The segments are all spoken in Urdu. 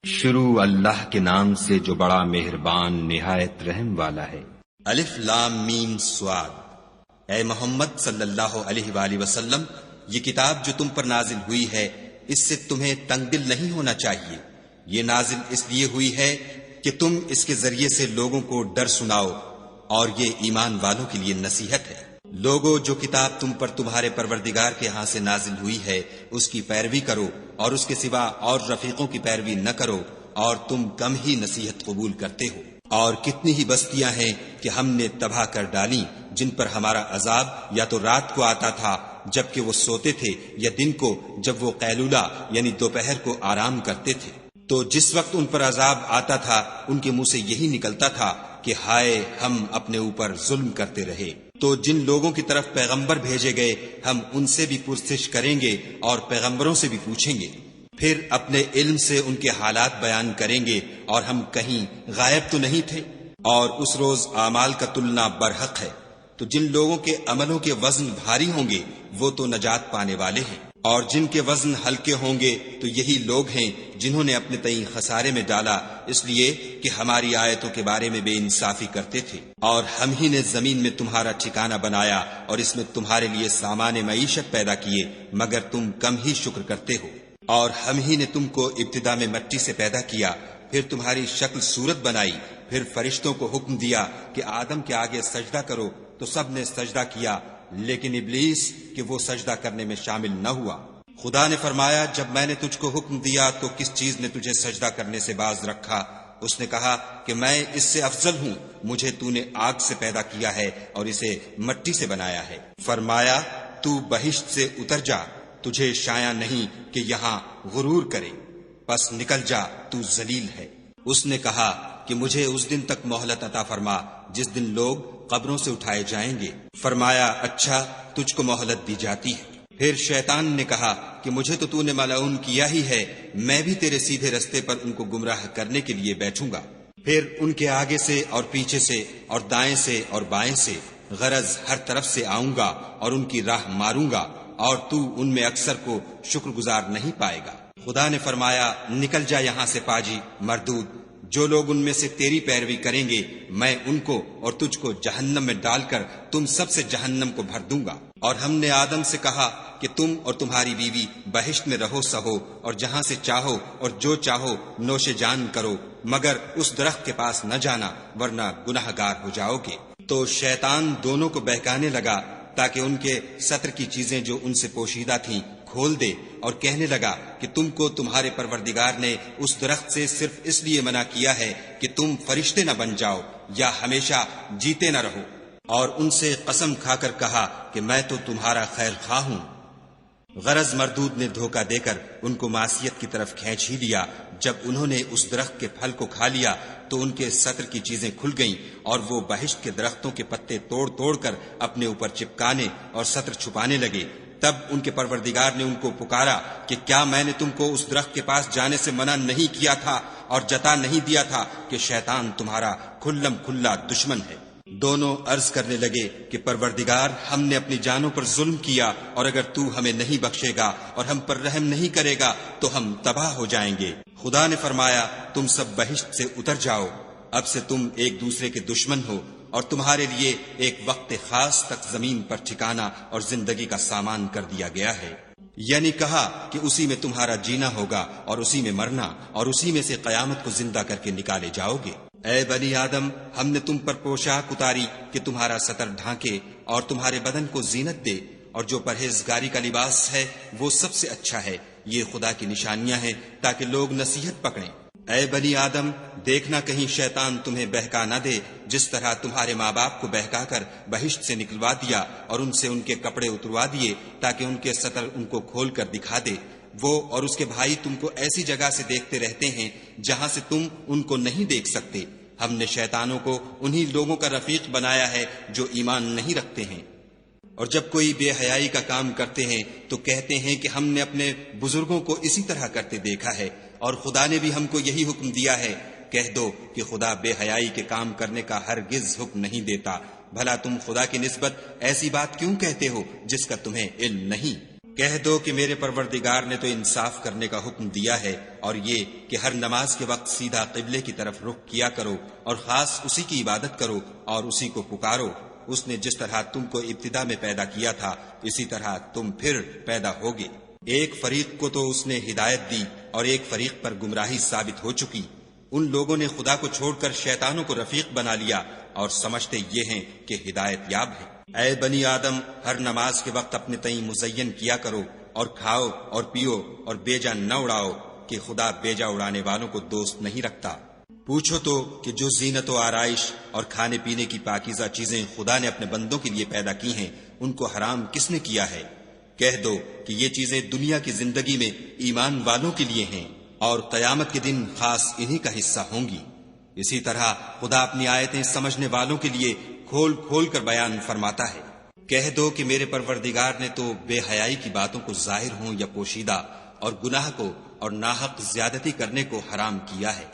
شروع اللہ کے نام سے جو بڑا مہربان نہایت رحم والا ہے۔ الف لام میم صاد۔ اے محمد صلی اللہ علیہ وآلہ وسلم، یہ کتاب جو تم پر نازل ہوئی ہے اس سے تمہیں تنگ دل نہیں ہونا چاہیے۔ یہ نازل اس لیے ہوئی ہے کہ تم اس کے ذریعے سے لوگوں کو ڈر سناؤ، اور یہ ایمان والوں کے لیے نصیحت ہے۔ لوگو، جو کتاب تم پر تمہارے پروردگار کے ہاں سے نازل ہوئی ہے اس کی پیروی کرو، اور اس کے سوا اور رفیقوں کی پیروی نہ کرو، اور تم کم ہی نصیحت قبول کرتے ہو۔ اور کتنی ہی بستیاں ہیں کہ ہم نے تباہ کر ڈالیں، جن پر ہمارا عذاب یا تو رات کو آتا تھا جبکہ وہ سوتے تھے، یا دن کو جب وہ قیلولہ یعنی دوپہر کو آرام کرتے تھے۔ تو جس وقت ان پر عذاب آتا تھا ان کے منہ سے یہی نکلتا تھا کہ ہائے، ہم اپنے اوپر ظلم کرتے رہے۔ تو جن لوگوں کی طرف پیغمبر بھیجے گئے ہم ان سے بھی پرسش کریں گے اور پیغمبروں سے بھی پوچھیں گے، پھر اپنے علم سے ان کے حالات بیان کریں گے، اور ہم کہیں غائب تو نہیں تھے۔ اور اس روز اعمال کا تلنا برحق ہے، تو جن لوگوں کے عملوں کے وزن بھاری ہوں گے وہ تو نجات پانے والے ہیں، اور جن کے وزن ہلکے ہوں گے تو یہی لوگ ہیں جنہوں نے اپنے تئیں خسارے میں ڈالا، اس لیے کہ ہماری آیتوں کے بارے میں بے انصافی کرتے تھے۔ اور ہم ہی نے زمین میں تمہارا ٹھکانہ بنایا اور اس میں تمہارے لیے سامان معیشت پیدا کیے، مگر تم کم ہی شکر کرتے ہو۔ اور ہم ہی نے تم کو ابتدا میں مٹی سے پیدا کیا، پھر تمہاری شکل صورت بنائی، پھر فرشتوں کو حکم دیا کہ آدم کے آگے سجدہ کرو، تو سب نے سجدہ کیا، لیکن ابلیس کہ وہ سجدہ کرنے میں شامل نہ ہوا۔ خدا نے فرمایا، جب میں نے تجھ کو حکم دیا تو کس چیز نے تجھے سجدہ کرنے سے باز رکھا؟ اس نے کہا کہ میں اس سے افضل ہوں، مجھے تو نے آگ سے پیدا کیا ہے اور اسے مٹی سے بنایا ہے۔ فرمایا، تو بہشت سے اتر جا، تجھے شایع نہیں کہ یہاں غرور کرے، پس نکل جا، تو ذلیل ہے۔ اس نے کہا کہ مجھے اس دن تک مہلت عطا فرما جس دن لوگ قبروں سے اٹھائے جائیں گے۔ فرمایا، اچھا، تجھ کو مہلت دی جاتی ہے۔ پھر شیطان نے کہا کہ مجھے تو نے ملعون کیا ہی ہے، میں بھی تیرے سیدھے رستے پر ان کو گمراہ کرنے کے لیے بیٹھوں گا۔ پھر ان کے آگے سے اور پیچھے سے اور دائیں سے اور بائیں سے، غرض ہر طرف سے آؤں گا اور ان کی راہ ماروں گا، اور تو ان میں اکثر کو شکر گزار نہیں پائے گا۔ خدا نے فرمایا، نکل جا یہاں سے پاجی مردود، جو لوگ ان میں سے تیری پیروی کریں گے میں ان کو اور تجھ کو جہنم میں ڈال کر تم سب سے جہنم کو بھر دوں گا۔ اور ہم نے آدم سے کہا کہ تم اور تمہاری بیوی بہشت میں رہو سہو، اور جہاں سے چاہو اور جو چاہو نوش جان کرو، مگر اس درخت کے پاس نہ جانا ورنہ گناہ گار ہو جاؤ گے۔ تو شیطان دونوں کو بہکانے لگا تاکہ ان کے ستر کی چیزیں جو ان سے پوشیدہ تھیں کھول دے، اور کہنے لگا کہ تم کو تمہارے پروردگار نے اس درخت سے صرف اس لیے منع کیا ہے کہ تم فرشتے نہ بن جاؤ یا ہمیشہ جیتے نہ رہو۔ اور ان سے قسم کھا کر کہا کہ میں تو تمہارا خیر خواہ ہوں۔ غرض مردود نے دھوکہ دے کر ان کو معصیت کی طرف کھینچ ہی لیا۔ جب انہوں نے اس درخت کے پھل کو کھا لیا تو ان کے ستر کی چیزیں کھل گئیں، اور وہ بہشت کے درختوں کے پتے توڑ توڑ کر اپنے اوپر چپکانے اور ستر چھپانے لگے۔ تب ان کے پروردگار نے ان کو پکارا کہ کیا میں نے تم کو اس درخت کے پاس جانے سے منع نہیں کیا تھا اور جتا نہیں دیا تھا کہ شیطان تمہارا کھلم کھلا دشمن ہے؟ دونوں عرض کرنے لگے کہ پروردگار، ہم نے اپنی جانوں پر ظلم کیا، اور اگر تو ہمیں نہیں بخشے گا اور ہم پر رحم نہیں کرے گا تو ہم تباہ ہو جائیں گے۔ خدا نے فرمایا، تم سب بہشت سے اتر جاؤ، اب سے تم ایک دوسرے کے دشمن ہو، اور تمہارے لیے ایک وقت خاص تک زمین پر ٹھکانہ اور زندگی کا سامان کر دیا گیا ہے۔ یعنی کہا کہ اسی میں تمہارا جینا ہوگا اور اسی میں مرنا، اور اسی میں سے قیامت کو زندہ کر کے نکالے جاؤ گے۔ اے بنی آدم، ہم نے تم پر پوشاک اتاری کہ تمہارا ستر ڈھانکے اور تمہارے بدن کو زینت دے، اور جو پرہیزگاری کا لباس ہے وہ سب سے اچھا ہے۔ یہ خدا کی نشانیاں ہیں تاکہ لوگ نصیحت پکڑیں۔ اے بنی آدم، دیکھنا کہیں شیطان تمہیں بہکا نہ دے، جس طرح تمہارے ماں باپ کو بہکا کر بہشت سے نکلوا دیا اور ان سے ان کے کپڑے اتروا دیے تاکہ ان کے ستر ان کو کھول کر دکھا دے۔ وہ اور اس کے بھائی تم کو ایسی جگہ سے دیکھتے رہتے ہیں جہاں سے تم ان کو نہیں دیکھ سکتے۔ ہم نے شیطانوں کو انہی لوگوں کا رفیق بنایا ہے جو ایمان نہیں رکھتے ہیں، اور جب کوئی بے حیائی کا کام کرتے ہیں تو کہتے ہیں کہ ہم نے اپنے بزرگوں کو اسی طرح کرتے دیکھا ہے، اور خدا نے بھی ہم کو یہی حکم دیا ہے۔ کہہ دو کہ خدا بے حیائی کے کام کرنے کا ہرگز حکم نہیں دیتا، بھلا تم خدا کی نسبت ایسی بات کیوں کہتے ہو جس کا تمہیں علم نہیں؟ کہہ دو کہ میرے پروردگار نے تو انصاف کرنے کا حکم دیا ہے، اور یہ کہ ہر نماز کے وقت سیدھا قبلے کی طرف رخ کیا کرو اور خاص اسی کی عبادت کرو اور اسی کو پکارو۔ اس نے جس طرح تم کو ابتدا میں پیدا کیا تھا اسی طرح تم پھر پیدا ہوگے۔ ایک فریق کو تو اس نے ہدایت دی اور ایک فریق پر گمراہی ثابت ہو چکی۔ ان لوگوں نے خدا کو چھوڑ کر شیطانوں کو رفیق بنا لیا اور سمجھتے یہ ہیں کہ ہدایت یاب ہے۔ اے بنی آدم، ہر نماز کے وقت اپنے تئیں مزین کیا کرو اور کھاؤ اور پیو اور بیجا نہ اڑاؤ، کہ خدا بیجا اڑانے والوں کو دوست نہیں رکھتا۔ پوچھو تو کہ جو زینت و آرائش اور کھانے پینے کی پاکیزہ چیزیں خدا نے اپنے بندوں کے لیے پیدا کی ہیں، ان کو حرام کس نے کیا ہے؟ کہہ دو کہ یہ چیزیں دنیا کی زندگی میں ایمان والوں کے لیے ہیں، اور قیامت کے دن خاص انہی کا حصہ ہوں گی۔ اسی طرح خدا اپنی آیتیں سمجھنے والوں کے لیے کھول کھول کر بیان فرماتا ہے۔ کہہ دو کہ میرے پروردگار نے تو بے حیائی کی باتوں کو ظاہر ہوں یا پوشیدہ، اور گناہ کو اور ناحق زیادتی کرنے کو حرام کیا ہے،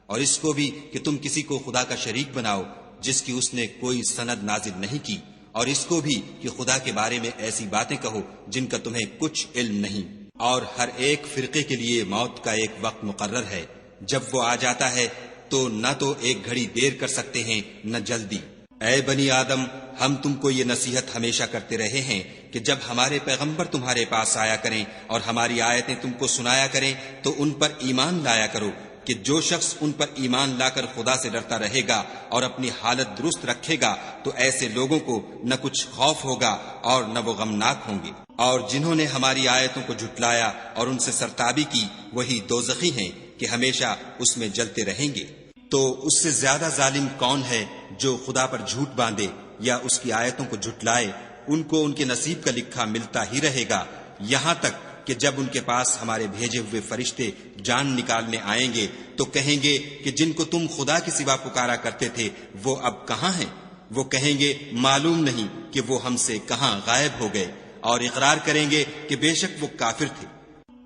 اور اس کو بھی کہ تم کسی کو خدا کا شریک بناؤ جس کی اس نے کوئی سند نازل نہیں کی، اور اس کو بھی کہ خدا کے بارے میں ایسی باتیں کہو جن کا تمہیں کچھ علم نہیں۔ اور ہر ایک فرقے کے لیے موت کا ایک وقت مقرر ہے، جب وہ آ جاتا ہے تو نہ تو ایک گھڑی دیر کر سکتے ہیں نہ جلدی۔ اے بنی آدم، ہم تم کو یہ نصیحت ہمیشہ کرتے رہے ہیں کہ جب ہمارے پیغمبر تمہارے پاس آیا کریں اور ہماری آیتیں تم کو سنایا کریں تو ان پر ایمان لایا کرو، کہ جو شخص ان پر ایمان لا کر خدا سے ڈرتا رہے گا اور اپنی حالت درست رکھے گا تو ایسے لوگوں کو نہ کچھ خوف ہوگا اور نہ وہ غمناک ہوں گے۔ اور جنہوں نے ہماری آیتوں کو جھٹلایا اور ان سے سرتابی کی، وہی دوزخی ہیں کہ ہمیشہ اس میں جلتے رہیں گے۔ تو اس سے زیادہ ظالم کون ہے جو خدا پر جھوٹ باندھے یا اس کی آیتوں کو جھٹلائے؟ ان کو ان کے نصیب کا لکھا ملتا ہی رہے گا، یہاں تک کہ جب ان کے پاس ہمارے بھیجے ہوئے فرشتے جان نکالنے آئیں گے تو کہیں گے کہ جن کو تم خدا کے سوا پکارا کرتے تھے وہ اب کہاں ہیں؟ وہ کہیں گے معلوم نہیں کہ وہ ہم سے کہاں غائب ہو گئے، اور اقرار کریں گے کہ بے شک وہ کافر تھے۔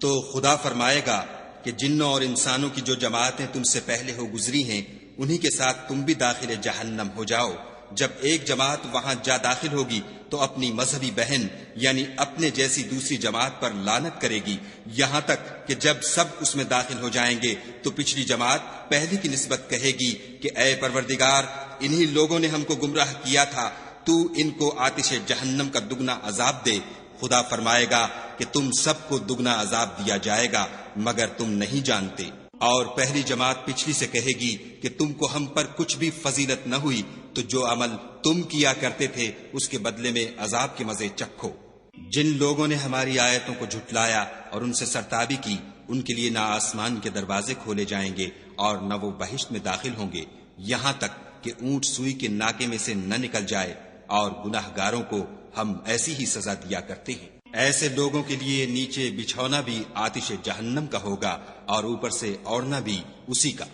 تو خدا فرمائے گا کہ جنوں اور انسانوں کی جو جماعتیں تم سے پہلے ہو گزری ہیں انہی کے ساتھ تم بھی داخل جہنم ہو جاؤ۔ جب ایک جماعت وہاں جا داخل ہوگی تو اپنی مذہبی بہن یعنی اپنے جیسی دوسری جماعت پر لعنت کرے گی، یہاں تک کہ جب سب اس میں داخل ہو جائیں گے تو پچھلی جماعت پہلی کی نسبت کہے گی کہ اے پروردگار، انہی لوگوں نے ہم کو گمراہ کیا تھا، تو ان کو آتش جہنم کا دگنا عذاب دے۔ خدا فرمائے گا کہ تم سب کو دگنا عذاب دیا جائے گا مگر تم نہیں جانتے۔ اور پہلی جماعت پچھلی سے کہے گی کہ تم کو ہم پر کچھ بھی فضیلت نہ ہوئی، تو جو عمل تم کیا کرتے تھے اس کے بدلے میں عذاب کے مزے چکھو۔ جن لوگوں نے ہماری آیتوں کو جھٹلایا اور ان سے سرتابی کی، ان کے لیے نہ آسمان کے دروازے کھولے جائیں گے اور نہ وہ بہشت میں داخل ہوں گے، یہاں تک کہ اونٹ سوئی کے ناکے میں سے نہ نکل جائے، اور گناہ گاروں کو ہم ایسی ہی سزا دیا کرتے ہیں۔ ایسے لوگوں کے لیے نیچے بچھونا بھی آتش جہنم کا ہوگا اور اوپر سے اوڑھنا بھی اسی کا،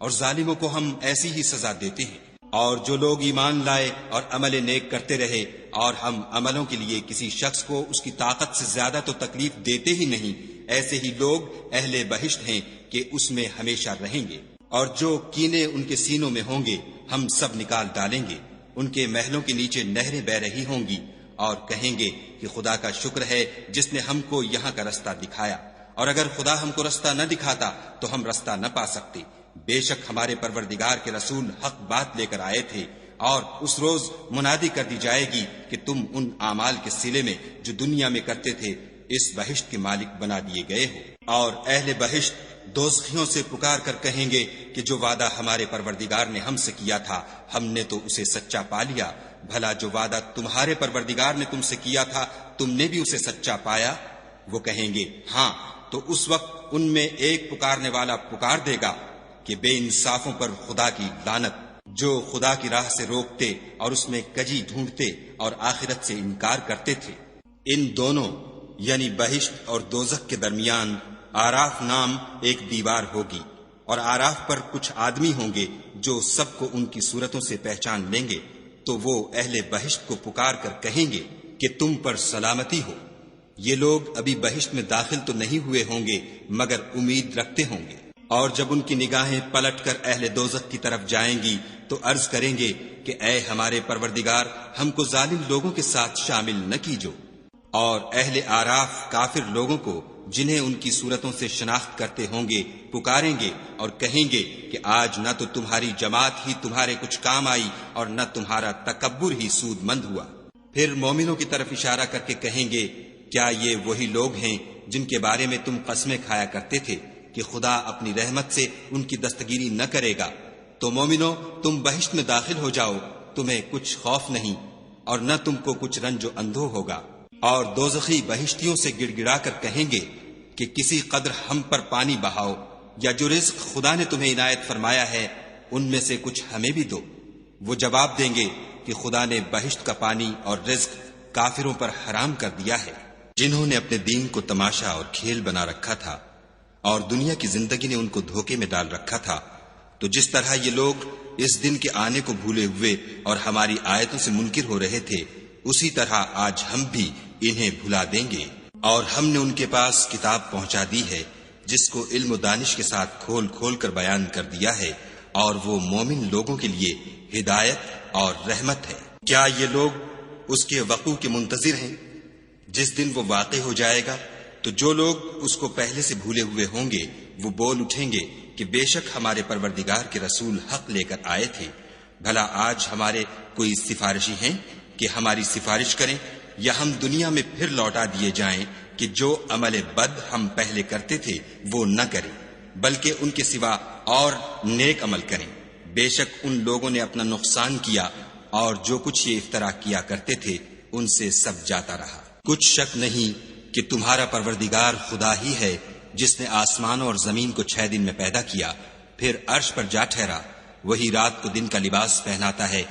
اور ظالموں کو ہم ایسی ہی سزا دیتے ہیں۔ اور جو لوگ ایمان لائے اور عمل نیک کرتے رہے اور ہم عملوں کے لیے کسی شخص کو اس کی طاقت سے زیادہ تو تکلیف دیتے ہی نہیں، ایسے ہی لوگ اہل بہشت ہیں کہ اس میں ہمیشہ رہیں گے۔ اور جو کینے ان کے سینوں میں ہوں گے ہم سب نکال ڈالیں گے، ان کے محلوں کے نیچے نہریں بہ رہی ہوں گی، اور کہیں گے کہ خدا کا شکر ہے جس نے ہم کو یہاں کا رستہ دکھایا، اور اگر خدا ہم کو رستہ نہ دکھاتا تو ہم رستہ نہ پا سکتے۔ بے شک ہمارے پروردگار کے رسول حق بات لے کر آئے تھے، اور اس روز منادی کر دی جائے گی کہ تم ان اعمال کے صلے میں جو دنیا میں کرتے تھے اس بہشت کے مالک بنا دیے گئے ہو۔ اور اہل بہشت دوزخیوں سے پکار کر کہیں گے کہ جو وعدہ ہمارے پروردگار نے ہم سے کیا تھا ہم نے تو اسے سچا پا لیا، بھلا جو وعدہ تمہارے پروردگار نے تم سے کیا تھا تم نے بھی اسے سچا پایا؟ وہ کہیں گے ہاں، تو اس وقت ان میں ایک پکارنے والا پکار دے گا کہ بے انصافوں پر خدا کی لعنت، جو خدا کی راہ سے روکتے اور اس میں کجی ڈھونڈتے اور آخرت سے انکار کرتے تھے۔ ان دونوں یعنی بہشت اور دوزخ کے درمیان آراف نام ایک دیوار ہوگی، اور آراف پر کچھ آدمی ہوں گے جو سب کو ان کی صورتوں سے پہچان لیں گے، تو وہ اہل بہشت کو پکار کر کہیں گے کہ تم پر سلامتی ہو۔ یہ لوگ ابھی بہشت میں داخل تو نہیں ہوئے ہوں گے مگر امید رکھتے ہوں گے، اور جب ان کی نگاہیں پلٹ کر اہل دوزخ کی طرف جائیں گی تو عرض کریں گے کہ اے ہمارے پروردگار، ہم کو ظالم لوگوں کے ساتھ شامل نہ کیجو۔ اور اہل آراف کافر لوگوں کو جنہیں ان کی صورتوں سے شناخت کرتے ہوں گے پکاریں گے اور کہیں گے کہ آج نہ تو تمہاری جماعت ہی تمہارے کچھ کام آئی اور نہ تمہارا تکبر ہی سود مند ہوا۔ پھر مومنوں کی طرف اشارہ کر کے کہیں گے کیا یہ وہی لوگ ہیں جن کے بارے میں تم قسمیں کھایا کرتے تھے کہ خدا اپنی رحمت سے ان کی دستگیری نہ کرے گا؟ تو مومنو تم بہشت میں داخل ہو جاؤ، تمہیں کچھ خوف نہیں اور نہ تم کو کچھ رنج و اندھو ہوگا۔ اور دوزخی بہشتیوں سے گڑ گڑا کر کہیں گے کہ کسی قدر ہم پر پانی بہاؤ، یا جو رزق خدا نے تمہیں عنایت فرمایا ہے ان میں سے کچھ ہمیں بھی دو۔ وہ جواب دیں گے کہ خدا نے بہشت کا پانی اور رزق کافروں پر حرام کر دیا ہے، جنہوں نے اپنے دین کو تماشا اور کھیل بنا رکھا تھا اور دنیا کی زندگی نے ان کو دھوکے میں ڈال رکھا تھا۔ تو جس طرح یہ لوگ اس دن کے آنے کو بھولے ہوئے اور ہماری آیتوں سے منکر ہو رہے تھے، اسی طرح آج ہم بھی انہیں بھلا دیں گے۔ اور ہم نے ان کے پاس کتاب پہنچا دی ہے جس کو علم و دانش کے ساتھ کھول کھول کر بیان کر دیا ہے، اور وہ مومن لوگوں کے لیے ہدایت اور رحمت ہے۔ کیا یہ لوگ اس کے وقوع کے منتظر ہیں؟ جس دن وہ واقع ہو جائے گا تو جو لوگ اس کو پہلے سے بھولے ہوئے ہوں گے وہ بول اٹھیں گے کہ بے شک ہمارے پروردگار کے رسول حق لے کر آئے تھے۔ بھلا آج ہمارے کوئی سفارشی ہیں کہ ہماری سفارش کریں، یا ہم دنیا میں پھر لوٹا دیے جائیں کہ جو عمل بد ہم پہلے کرتے تھے وہ نہ کریں، بلکہ ان کے سوا اور نیک عمل کریں۔ بے شک ان لوگوں نے اپنا نقصان کیا اور جو کچھ یہ افترا کیا کرتے تھے ان سے سب جاتا رہا۔ کچھ شک نہیں کہ تمہارا پروردگار خدا ہی ہے جس نے آسمانوں اور زمین کو 6 دن میں پیدا کیا، پھر عرش پر جا ٹھہرا۔ وہی رات کو دن کا لباس پہناتا ہے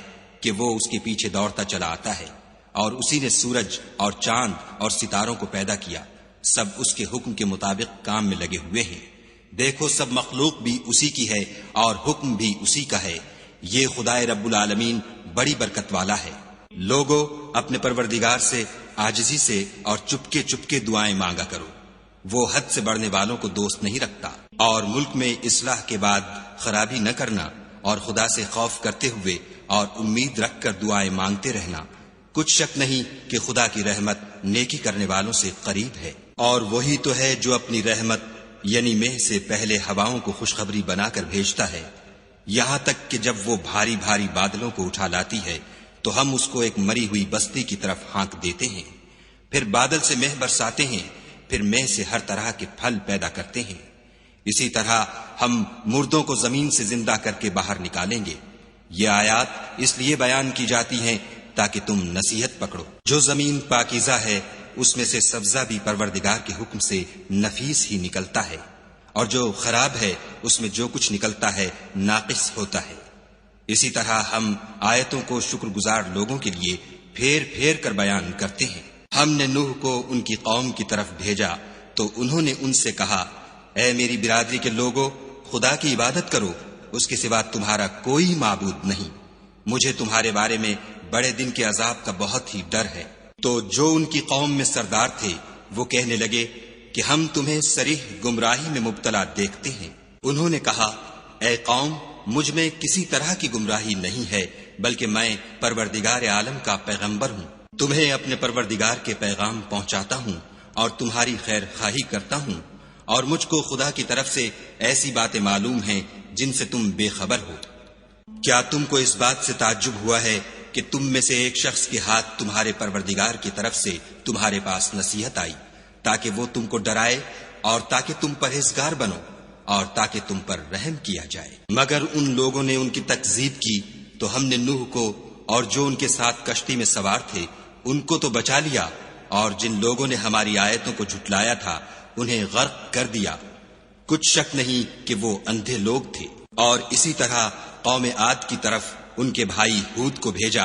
کہ وہ اس کے پیچھے دوڑتا چلا آتا ہے، اور اسی نے سورج اور چاند اور ستاروں کو پیدا کیا، سب اس کے حکم کے مطابق کام میں لگے ہوئے ہیں۔ دیکھو سب مخلوق بھی اسی کی ہے اور حکم بھی اسی کا ہے۔ یہ خدائے رب العالمین بڑی برکت والا ہے۔ لوگو اپنے پروردگار سے عاجزی سے اور چپکے چپکے دعائیں مانگا کرو، وہ حد سے بڑھنے والوں کو دوست نہیں رکھتا۔ اور ملک میں اصلاح کے بعد خرابی نہ کرنا، اور خدا سے خوف کرتے ہوئے اور امید رکھ کر دعائیں مانگتے رہنا۔ کچھ شک نہیں کہ خدا کی رحمت نیکی کرنے والوں سے قریب ہے۔ اور وہی تو ہے جو اپنی رحمت یعنی مہ سے پہلے ہواؤں کو خوشخبری بنا کر بھیجتا ہے، یہاں تک کہ جب وہ بھاری بھاری بادلوں کو اٹھا لاتی ہے تو ہم اس کو ایک مری ہوئی بستی کی طرف ہانک دیتے ہیں، پھر بادل سے مہ برساتے ہیں، پھر مہ سے ہر طرح کے پھل پیدا کرتے ہیں۔ اسی طرح ہم مردوں کو زمین سے زندہ کر کے باہر نکالیں گے۔ یہ آیات اس لیے بیان کی جاتی ہیں تاکہ تم نصیحت پکڑو۔ جو زمین پاکیزہ ہے اس میں سے سبزہ بھی پروردگار کے حکم سے نفیس ہی نکلتا ہے، اور جو خراب ہے اس میں جو کچھ نکلتا ہے ناقص ہوتا ہے۔ اسی طرح ہم آیتوں کو شکر گزار لوگوں کے لیے پھیر پھیر کر بیان کرتے ہیں۔ ہم نے نوح کو ان کی قوم کی طرف بھیجا تو انہوں نے ان سے کہا، اے میری برادری کے لوگوں، خدا کی عبادت کرو، اس کے سوا تمہارا کوئی معبود نہیں، مجھے تمہارے بارے میں بڑے دن کے عذاب کا بہت ہی ڈر ہے۔ تو جو ان کی قوم میں سردار تھے وہ کہنے لگے کہ ہم تمہیں صریح گمراہی میں مبتلا دیکھتے ہیں۔ انہوں نے کہا، اے قوم، مجھ میں کسی طرح کی گمراہی نہیں ہے، بلکہ میں پروردگار عالم کا پیغمبر ہوں، تمہیں اپنے پروردگار کے پیغام پہنچاتا ہوں اور تمہاری خیر خواہی کرتا ہوں، اور مجھ کو خدا کی طرف سے ایسی باتیں معلوم ہیں جن سے تم بے خبر ہو۔ کیا تم کو اس بات سے تعجب ہوا ہے کہ تم میں سے ایک شخص کے ہاتھ تمہارے پروردگار کی طرف سے تمہارے پاس نصیحت آئی تاکہ وہ تم کو ڈرائے اور تاکہ تم پرہیزگار بنو اور تاکہ تم پر رحم کیا جائے؟ مگر ان لوگوں نے ان کی تکذیب کی تو ہم نے نوح کو اور جو ان کے ساتھ کشتی میں سوار تھے ان کو تو بچا لیا، اور جن لوگوں نے ہماری آیتوں کو جھٹلایا تھا انہیں غرق کر دیا۔ کچھ شک نہیں کہ وہ اندھے لوگ تھے۔ اور اسی طرح قوم عاد کی طرف ان کے بھائی ہود کو بھیجا۔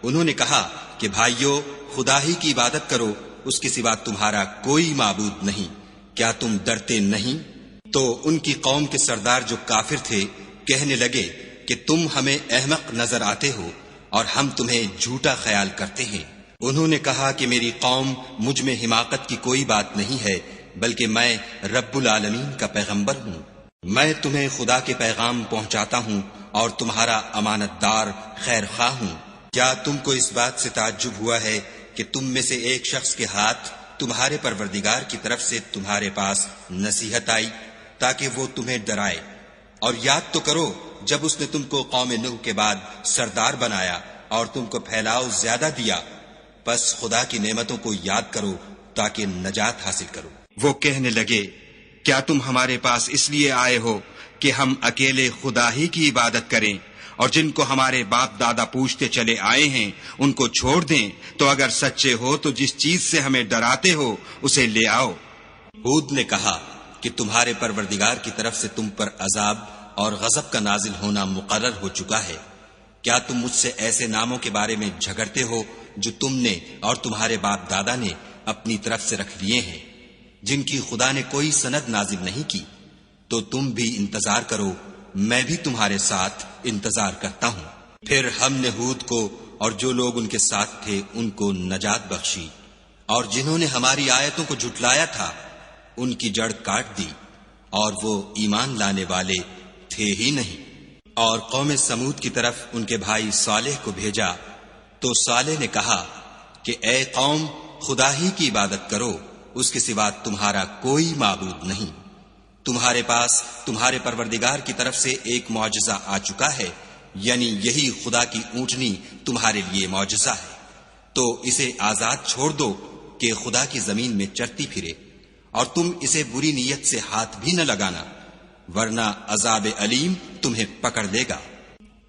انہوں نے کہا کہ بھائیو، خدا ہی کی عبادت کرو، اس کے سوا تمہارا کوئی معبود نہیں، کیا تم ڈرتے نہیں؟ تو ان کی قوم کے سردار جو کافر تھے کہنے لگے کہ تم ہمیں احمق نظر آتے ہو اور ہم تمہیں جھوٹا خیال کرتے ہیں۔ انہوں نے کہا کہ میری قوم مجھ میں حماقت کی کوئی بات نہیں ہے، بلکہ میں رب العالمین کا پیغمبر ہوں۔ میں تمہیں خدا کے پیغام پہنچاتا ہوں اور تمہارا امانت دار خیر خواہ ہوں۔ کیا تم کو اس بات سے تعجب ہوا ہے کہ تم میں سے ایک شخص کے ہاتھ تمہارے پروردگار کی طرف سے تمہارے پاس نصیحت آئی تاکہ وہ تمہیں ڈرائے، اور یاد تو کرو جب اس نے تم کو قوم نوح کے بعد سردار بنایا اور تم کو پھیلاؤ زیادہ دیا، پس خدا کی نعمتوں کو یاد کرو تاکہ نجات حاصل کرو۔ وہ کہنے لگے، کیا تم ہمارے پاس اس لیے آئے ہو کہ ہم اکیلے خدا ہی کی عبادت کریں، اور جن کو ہمارے باپ دادا پوچھتے چلے آئے ہیں ان کو چھوڑ دیں؟ تو اگر سچے ہو تو جس چیز سے ہمیں ڈراتے ہو اسے لے آؤ۔ ہود نے کہا کہ تمہارے پروردگار کی طرف سے تم پر عذاب اور غضب کا نازل ہونا مقرر ہو چکا ہے۔ کیا تم مجھ سے ایسے ناموں کے بارے میں جھگڑتے ہو جو تم نے اور تمہارے باپ دادا نے اپنی طرف سے رکھ لیے ہیں، جن کی خدا نے کوئی سند نازل نہیں کی؟ تو تم بھی انتظار کرو، میں بھی تمہارے ساتھ انتظار کرتا ہوں۔ پھر ہم نے ہود کو اور جو لوگ ان کے ساتھ تھے ان کو نجات بخشی، اور جنہوں نے ہماری آیتوں کو جھٹلایا تھا ان کی جڑ کاٹ دی، اور وہ ایمان لانے والے تھے ہی نہیں۔ اور قوم سمود کی طرف ان کے بھائی صالح کو بھیجا تو صالح نے کہا کہ اے قوم، خدا ہی کی عبادت کرو، اس کے سوا تمہارا کوئی معبود نہیں۔ تمہارے پاس تمہارے پروردگار کی طرف سے ایک معجزہ آ چکا ہے، یعنی یہی خدا کی اونٹنی تمہارے لیے معجزہ ہے، تو اسے آزاد چھوڑ دو کہ خدا کی زمین میں چرتی پھرے، اور تم اسے بری نیت سے ہاتھ بھی نہ لگانا، ورنہ عذاب علیم تمہیں پکڑ لے گا۔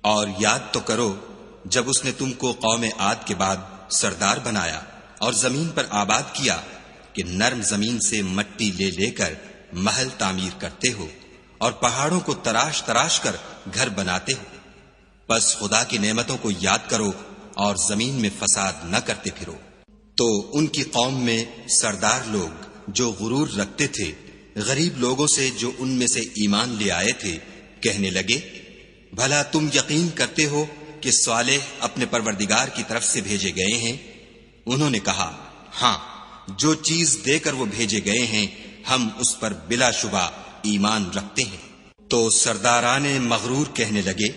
اور یاد تو کرو جب اس نے تم کو قوم عاد کے بعد سردار بنایا اور زمین پر آباد کیا کہ نرم زمین سے مٹی لے لے کر محل تعمیر کرتے ہو اور پہاڑوں کو تراش تراش کر گھر بناتے ہو۔ بس خدا کی نعمتوں کو یاد کرو اور زمین میں فساد نہ کرتے پھرو۔ تو ان کی قوم میں سردار لوگ جو غرور رکھتے تھے غریب لوگوں سے جو ان میں سے ایمان لے آئے تھے کہنے لگے، بھلا تم یقین کرتے ہو کہ صالح اپنے پروردگار کی طرف سے بھیجے گئے ہیں؟ انہوں نے کہا، ہاں، جو چیز دے کر وہ بھیجے گئے ہیں ہم اس پر بلا شبہ ایمان رکھتے ہیں۔ تو سرداران مغرور کہنے لگے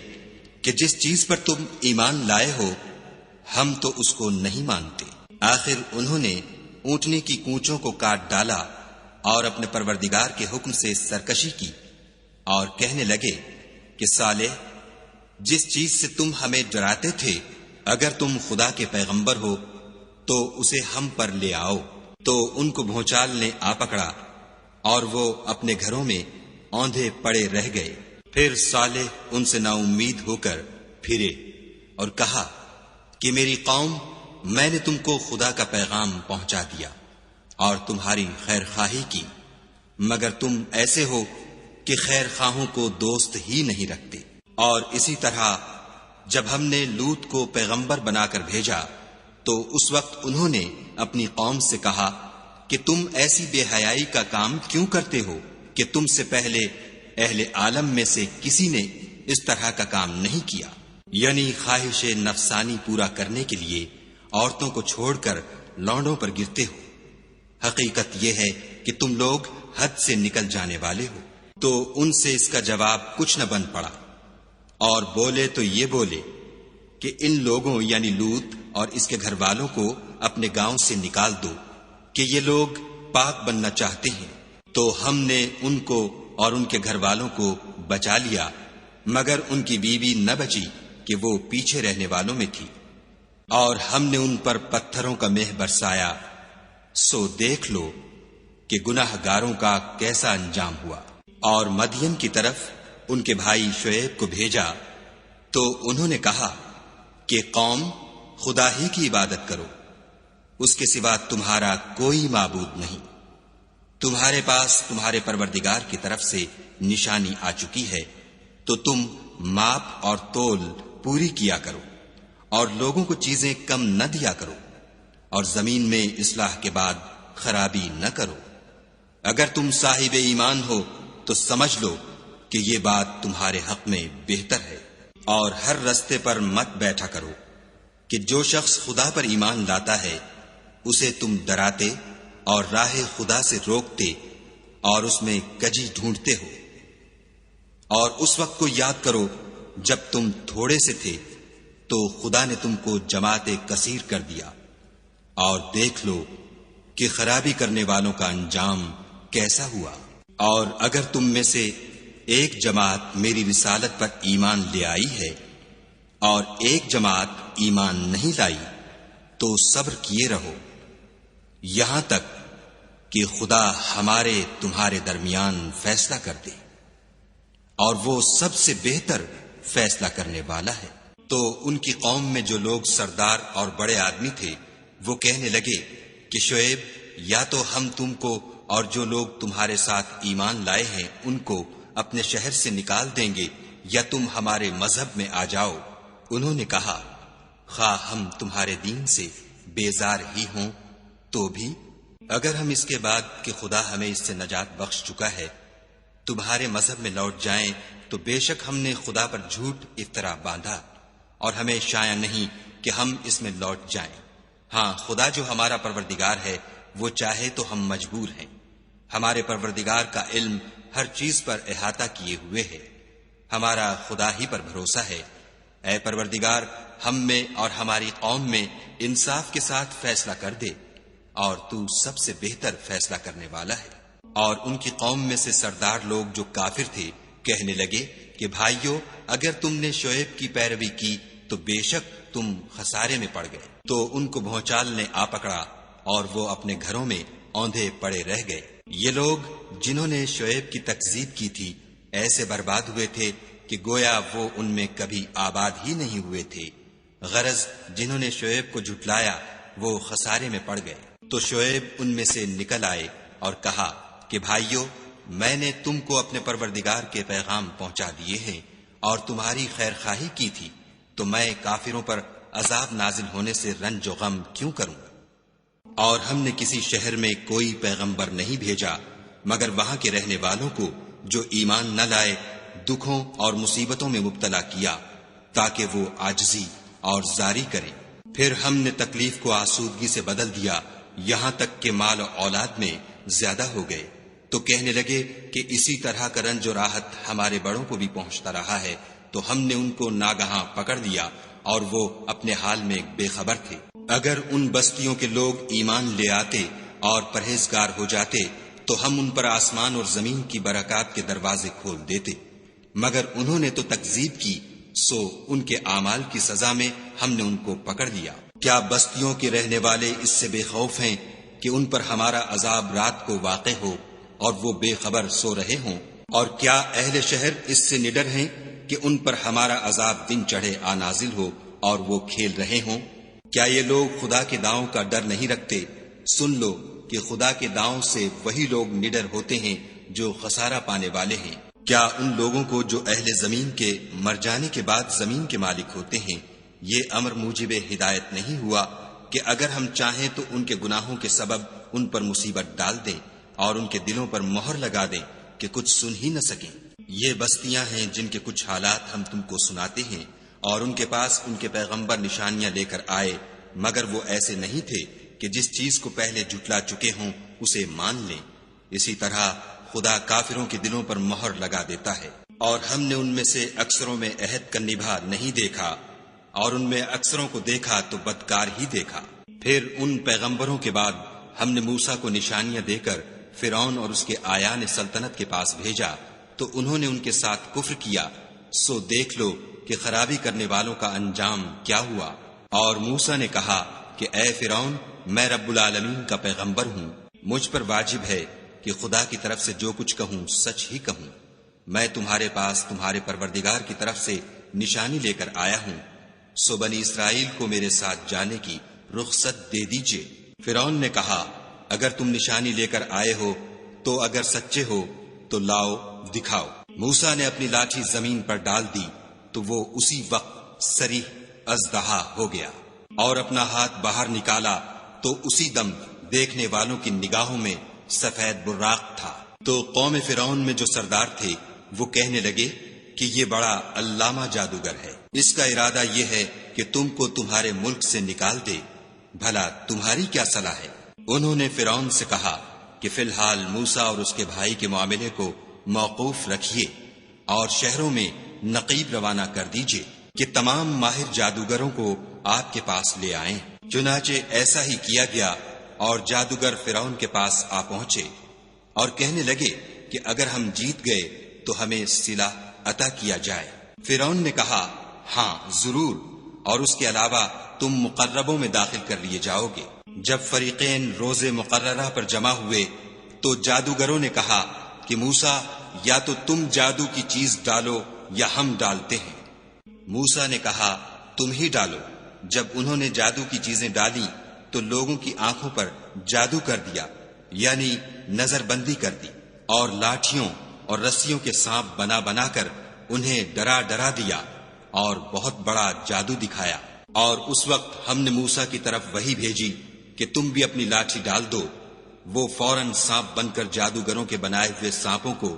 کہ جس چیز پر تم ایمان لائے ہو ہم تو اس کو نہیں مانتے۔ آخر انہوں نے اونٹنی کی کونچوں کو کاٹ ڈالا اور اپنے پروردگار کے حکم سے سرکشی کی، اور کہنے لگے کہ صالح، جس چیز سے تم ہمیں ڈراتے تھے اگر تم خدا کے پیغمبر ہو تو اسے ہم پر لے آؤ۔ تو ان کو بھونچال نے آ پکڑا اور وہ اپنے گھروں میں اوندھے پڑے رہ گئے۔ پھر صالح ان سے نا امید ہو کر پھرے اور کہا کہ میری قوم، میں نے تم کو خدا کا پیغام پہنچا دیا اور تمہاری خیر خواہی کی، مگر تم ایسے ہو کہ خیر خواہوں کو دوست ہی نہیں رکھتے۔ اور اسی طرح جب ہم نے لوط کو پیغمبر بنا کر بھیجا تو اس وقت انہوں نے اپنی قوم سے کہا کہ تم ایسی بے حیائی کا کام کیوں کرتے ہو کہ تم سے پہلے اہل عالم میں سے کسی نے اس طرح کا کام نہیں کیا، یعنی خواہش نفسانی پورا کرنے کے لیے عورتوں کو چھوڑ کر لونڈوں پر گرتے ہو۔ حقیقت یہ ہے کہ تم لوگ حد سے نکل جانے والے ہو۔ تو ان سے اس کا جواب کچھ نہ بن پڑا، اور بولے تو یہ بولے کہ ان لوگوں یعنی لوط اور اس کے گھر والوں کو اپنے گاؤں سے نکال دو کہ یہ لوگ پاک بننا چاہتے ہیں۔ تو ہم نے ان کو اور ان کے گھر والوں کو بچا لیا، مگر ان کی بیوی نہ بچی کہ وہ پیچھے رہنے والوں میں تھی، اور ہم نے ان پر پتھروں کا مہ برسایا۔ سو دیکھ لو کہ گناہ گاروں کا کیسا انجام ہوا۔ اور مدین کی طرف ان کے بھائی شعیب کو بھیجا تو انہوں نے کہا کہ قوم، خدا ہی کی عبادت کرو، اس کے سوا تمہارا کوئی معبود نہیں۔ تمہارے پاس تمہارے پروردگار کی طرف سے نشانی آ چکی ہے، تو تم ماپ اور تول پوری کیا کرو، اور لوگوں کو چیزیں کم نہ دیا کرو، اور زمین میں اصلاح کے بعد خرابی نہ کرو۔ اگر تم صاحب ایمان ہو تو سمجھ لو کہ یہ بات تمہارے حق میں بہتر ہے۔ اور ہر رستے پر مت بیٹھا کرو کہ جو شخص خدا پر ایمان لاتا ہے اسے تم ڈراتے اور راہ خدا سے روکتے اور اس میں کجی ڈھونڈتے ہو۔ اور اس وقت کو یاد کرو جب تم تھوڑے سے تھے تو خدا نے تم کو جماعت کثیر کر دیا، اور دیکھ لو کہ خرابی کرنے والوں کا انجام کیسا ہوا۔ اور اگر تم میں سے ایک جماعت میری رسالت پر ایمان لے آئی ہے اور ایک جماعت ایمان نہیں لائی تو صبر کیے رہو یہاں تک کہ خدا ہمارے تمہارے درمیان فیصلہ کر دے، اور وہ سب سے بہتر فیصلہ کرنے والا ہے۔ تو ان کی قوم میں جو لوگ سردار اور بڑے آدمی تھے وہ کہنے لگے کہ شعیب، یا تو ہم تم کو اور جو لوگ تمہارے ساتھ ایمان لائے ہیں ان کو اپنے شہر سے نکال دیں گے، یا تم ہمارے مذہب میں آ جاؤ۔ انہوں نے کہا، خواہ ہم تمہارے دین سے بیزار ہی ہوں تو بھی اگر ہم اس کے بعد کہ خدا ہمیں اس سے نجات بخش چکا ہے تمہارے مذہب میں لوٹ جائیں تو بے شک ہم نے خدا پر جھوٹ افطرا باندھا، اور ہمیں شایع نہیں کہ ہم اس میں لوٹ جائیں۔ ہاں، خدا جو ہمارا پروردگار ہے وہ چاہے تو ہم مجبور ہیں۔ ہمارے پروردگار کا علم ہر چیز پر احاطہ کیے ہوئے ہے، ہمارا خدا ہی پر بھروسہ ہے۔ اے پروردگار، ہم میں اور ہماری قوم میں انصاف کے ساتھ فیصلہ کر دے، اور تو سب سے بہتر فیصلہ کرنے والا ہے۔ اور ان کی قوم میں سے سردار لوگ جو کافر تھے کہنے لگے کہ بھائیو، اگر تم نے شعیب کی پیروی کی تو بے شک تم خسارے میں پڑ گئے۔ تو ان کو بھونچال نے آ پکڑا اور وہ اپنے گھروں میں اوندھے پڑے رہ گئے۔ یہ لوگ جنہوں نے شعیب کی تکذیب کی تھی ایسے برباد ہوئے تھے کہ گویا وہ ان میں کبھی آباد ہی نہیں ہوئے تھے۔ غرض جنہوں نے شعیب کو جھٹلایا وہ خسارے میں پڑ گئے۔ تو شعیب ان میں سے نکل آئے اور کہا کہ بھائیو، میں نے تم کو اپنے پروردگار کے پیغام پہنچا دیے ہیں اور تمہاری خیر خواہی کی تھی، تو میں کافروں پر عذاب نازل ہونے سے رنج و غم کیوں کروں؟ اور ہم نے کسی شہر میں کوئی پیغمبر نہیں بھیجا مگر وہاں کے رہنے والوں کو جو ایمان نہ لائے دکھوں اور مصیبتوں میں مبتلا کیا تاکہ وہ عاجزی اور زاری کریں۔ پھر ہم نے تکلیف کو آسودگی سے بدل دیا یہاں تک کہ مال و اولاد میں زیادہ ہو گئے، تو کہنے لگے کہ اسی طرح کا رنج و راحت ہمارے بڑوں کو بھی پہنچتا رہا ہے، تو ہم نے ان کو ناگہاں پکڑ لیا اور وہ اپنے حال میں بے خبر تھے۔ اگر ان بستیوں کے لوگ ایمان لے آتے اور پرہیزگار ہو جاتے تو ہم ان پر آسمان اور زمین کی برکات کے دروازے کھول دیتے، مگر انہوں نے تو تکذیب کی، سو ان کے اعمال کی سزا میں ہم نے ان کو پکڑ لیا۔ کیا بستیوں کے رہنے والے اس سے بے خوف ہیں کہ ان پر ہمارا عذاب رات کو واقع ہو اور وہ بے خبر سو رہے ہوں؟ اور کیا اہل شہر اس سے نڈر ہیں کہ ان پر ہمارا عذاب دن چڑھے آ نازل ہو اور وہ کھیل رہے ہوں؟ کیا یہ لوگ خدا کے داؤں کا ڈر نہیں رکھتے؟ سن لو کہ خدا کے داؤں سے وہی لوگ نڈر ہوتے ہیں جو خسارہ پانے والے ہیں۔ کیا ان لوگوں کو جو اہل زمین کے مر جانے کے بعد زمین کے مالک ہوتے ہیں یہ امر موجب ہدایت نہیں ہوا کہ اگر ہم چاہیں تو ان کے گناہوں کے سبب ان پر مصیبت ڈال دیں اور ان کے دلوں پر مہر لگا دیں کہ کچھ سن ہی نہ سکیں؟ یہ بستیاں ہیں جن کے کچھ حالات ہم تم کو سناتے ہیں، اور ان کے پاس ان کے پیغمبر نشانیاں لے کر آئے مگر وہ ایسے نہیں تھے کہ جس چیز کو پہلے جھٹلا چکے ہوں اسے مان لیں۔ اسی طرح خدا کافروں کے دلوں پر مہر لگا دیتا ہے۔ اور ہم نے ان میں سے اکثروں میں عہد کا نبھا نہیں دیکھا اور ان میں اکثروں کو دیکھا تو بدکار ہی دیکھا۔ پھر ان پیغمبروں کے بعد ہم نے موسیٰ کو نشانیاں دے کر فرعون اور اس کے آیان سلطنت کے پاس بھیجا تو انہوں نے ان کے ساتھ کفر کیا، سو دیکھ لو کہ خرابی کرنے والوں کا انجام کیا ہوا۔ اور موسیٰ نے کہا کہ اے فرعون، میں رب العالمین کا پیغمبر ہوں، مجھ پر واجب ہے کہ خدا کی طرف سے جو کچھ کہوں سچ ہی کہوں۔ میں تمہارے پاس تمہارے پروردگار کی طرف سے نشانی لے کر آیا ہوں، سو بنی اسرائیل کو میرے ساتھ جانے کی رخصت دے دیجئے۔ فرعون نے کہا اگر تم نشانی لے کر آئے ہو تو اگر سچے ہو تو لاؤ دکھاؤ۔ موسیٰ نے اپنی لاٹھی زمین پر ڈال دی تو وہ اسی وقت صریح اژدہا ہو گیا، اور اپنا ہاتھ باہر نکالا تو اسی دم دیکھنے والوں کی نگاہوں میں سفید براق تھا۔ تو قوم فرعون میں جو سردار تھے وہ کہنے لگے کہ یہ بڑا علامہ جادوگر ہے، اس کا ارادہ یہ ہے کہ تم کو تمہارے ملک سے نکال دے، بھلا تمہاری کیا صلاح ہے؟ انہوں نے فرعون سے کہا کہ فی الحال موسیٰ اور اس کے بھائی کے معاملے کو موقوف رکھیے اور شہروں میں نقیب روانہ کر دیجئے کہ تمام ماہر جادوگروں کو آپ کے پاس لے آئیں۔ چنانچہ ایسا ہی کیا گیا اور جادوگر فرعون کے پاس آ پہنچے اور کہنے لگے کہ اگر ہم جیت گئے تو ہمیں صلہ عطا کیا جائے۔ فرعون نے کہا ہاں ضرور، اور اس کے علاوہ تم مقربوں میں داخل کر لیے جاؤ گے۔ جب فریقین روز مقررہ پر جمع ہوئے تو جادوگروں نے کہا کہ موسیٰ یا تو تم جادو کی چیز ڈالو یا ہم ڈالتے ہیں۔ موسیٰ نے کہا تم ہی ڈالو۔ جب انہوں نے جادو کی چیزیں ڈالی تو لوگوں کی آنکھوں پر جادو کر دیا، یعنی نظر بندی کر دی، اور لاٹھیوں اور رسیوں کے سانپ بنا بنا کر انہیں ڈرا ڈرا دیا اور بہت بڑا جادو دکھایا۔ اور اس وقت ہم نے موسیٰ کی طرف وحی بھیجی کہ تم بھی اپنی لاٹھی ڈال دو۔ وہ فوراً سانپ بن کر جادوگروں کے بنائے ہوئے سانپوں کو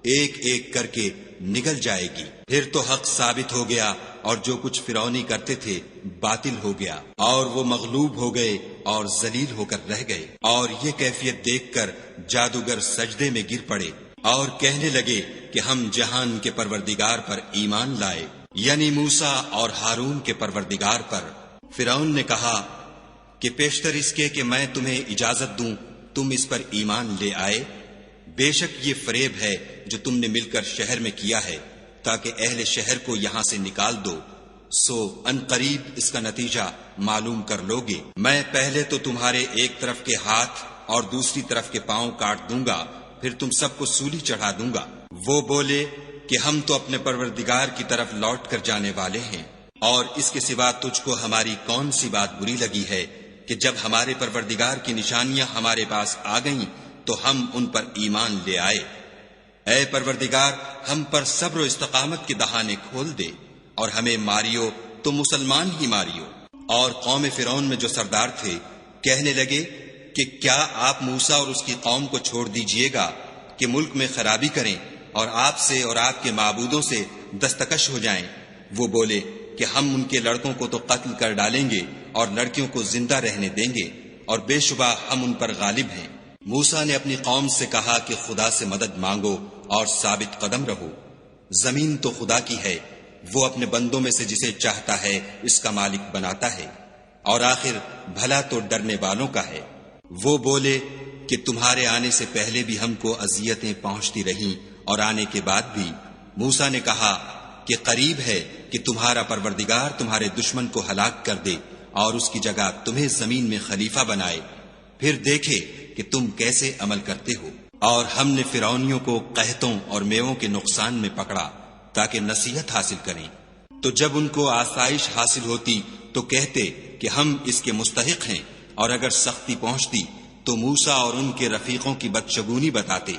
ایک ایک کر کے نگل جائے گی۔ پھر تو حق ثابت ہو گیا اور جو کچھ فرعونی کرتے تھے باطل ہو گیا، اور وہ مغلوب ہو گئے اور ذلیل ہو کر رہ گئے۔ اور یہ کیفیت دیکھ کر جادوگر سجدے میں گر پڑے اور کہنے لگے کہ ہم جہان کے پروردگار پر ایمان لائے، یعنی موسیٰ اور ہارون کے پروردگار پر۔ فرعون نے کہا کہ پیشتر اس کے کہ میں تمہیں اجازت دوں تم اس پر ایمان لے آئے؟ بے شک یہ فریب ہے جو تم نے مل کر شہر میں کیا ہے تاکہ اہل شہر کو یہاں سے نکال دو، سو ان قریب اس کا نتیجہ معلوم کر لوگے۔ میں پہلے تو تمہارے ایک طرف کے ہاتھ اور دوسری طرف کے پاؤں کاٹ دوں گا، پھر تم سب کو سولی چڑھا دوں گا۔ وہ بولے کہ ہم تو اپنے پروردگار کی طرف لوٹ کر جانے والے ہیں، اور اس کے سوا تجھ کو ہماری کون سی بات بری لگی ہے کہ جب ہمارے پروردگار کی نشانیاں ہمارے پاس آ گئیں تو ہم ان پر ایمان لے آئے۔ اے پروردگار، ہم پر صبر و استقامت کے دہانے کھول دے اور ہمیں ماریو تو مسلمان ہی ماریو۔ اور قوم فرعون میں جو سردار تھے کہنے لگے کہ کیا آپ موسیٰ اور اس کی قوم کو چھوڑ دیجئے گا کہ ملک میں خرابی کریں اور آپ سے اور آپ کے معبودوں سے دستکش ہو جائیں؟ وہ بولے کہ ہم ان کے لڑکوں کو تو قتل کر ڈالیں گے اور لڑکیوں کو زندہ رہنے دیں گے، اور بے شبہ ہم ان پر غالب ہیں۔ موسیٰ نے اپنی قوم سے کہا کہ خدا سے مدد مانگو اور ثابت قدم رہو۔ زمین تو خدا کی ہے، وہ اپنے بندوں میں سے جسے چاہتا ہے اس کا مالک بناتا ہے، اور آخر بھلا تو ڈرنے والوں کا ہے۔ وہ بولے کہ تمہارے آنے سے پہلے بھی ہم کو اذیتیں پہنچتی رہیں اور آنے کے بعد بھی۔ موسیٰ نے کہا کہ قریب ہے کہ تمہارا پروردگار تمہارے دشمن کو ہلاک کر دے اور اس کی جگہ تمہیں زمین میں خلیفہ بنائے، پھر دیکھے کہ تم کیسے عمل کرتے ہو۔ اور ہم نے فرعونیوں کو قحطوں اور میووں کے نقصان میں پکڑا تاکہ نصیحت حاصل کریں، تو جب ان کو آسائش حاصل ہوتی تو کہتے کہ ہم اس کے مستحق ہیں، اور اگر سختی پہنچتی تو موسیٰ اور ان کے رفیقوں کی بدشگونی بتاتے۔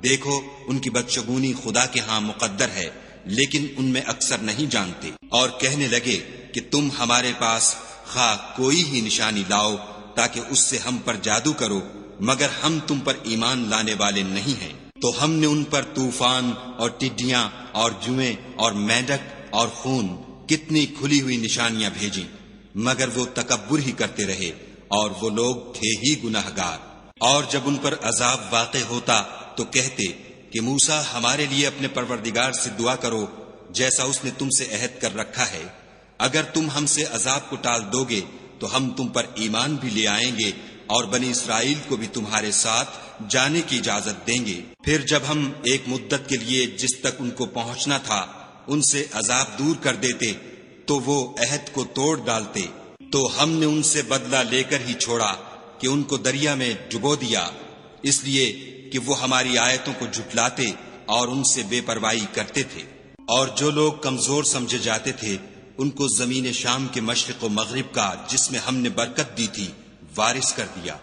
دیکھو ان کی بدشگونی خدا کے ہاں مقدر ہے، لیکن ان میں اکثر نہیں جانتے۔ اور کہنے لگے کہ تم ہمارے پاس خواہ کوئی ہی نشانی لاؤ تاکہ اس سے ہم پر جادو کرو، مگر ہم تم پر ایمان لانے والے نہیں ہیں۔ تو ہم نے ان پر طوفان اور ٹڈیاں اور جوئیں اور مینڈک اور خون کتنی کھلی ہوئی نشانیاں بھیجیں، مگر وہ تکبر ہی کرتے رہے، اور وہ لوگ تھے ہی گناہگار۔ اور جب ان پر عذاب واقع ہوتا تو کہتے کہ موسیٰ ہمارے لیے اپنے پروردگار سے دعا کرو جیسا اس نے تم سے عہد کر رکھا ہے، اگر تم ہم سے عذاب کو ٹال دو گے تو ہم تم پر ایمان بھی لے آئیں گے اور بنی اسرائیل کو بھی تمہارے ساتھ جانے کی اجازت دیں گے۔ پھر جب ہم ایک مدت کے لیے جس تک ان کو پہنچنا تھا ان سے عذاب دور کر دیتے تو وہ عہد کو توڑ ڈالتے، تو ہم نے ان سے بدلہ لے کر ہی چھوڑا کہ ان کو دریا میں ڈبو دیا، اس لیے کہ وہ ہماری آیتوں کو جھٹلاتے اور ان سے بے پرواہی کرتے تھے۔ اور جو لوگ کمزور سمجھے جاتے تھے ان کو زمین شام کے مشرق و مغرب کا جس میں ہم نے برکت دی تھی وارث کر دیا۔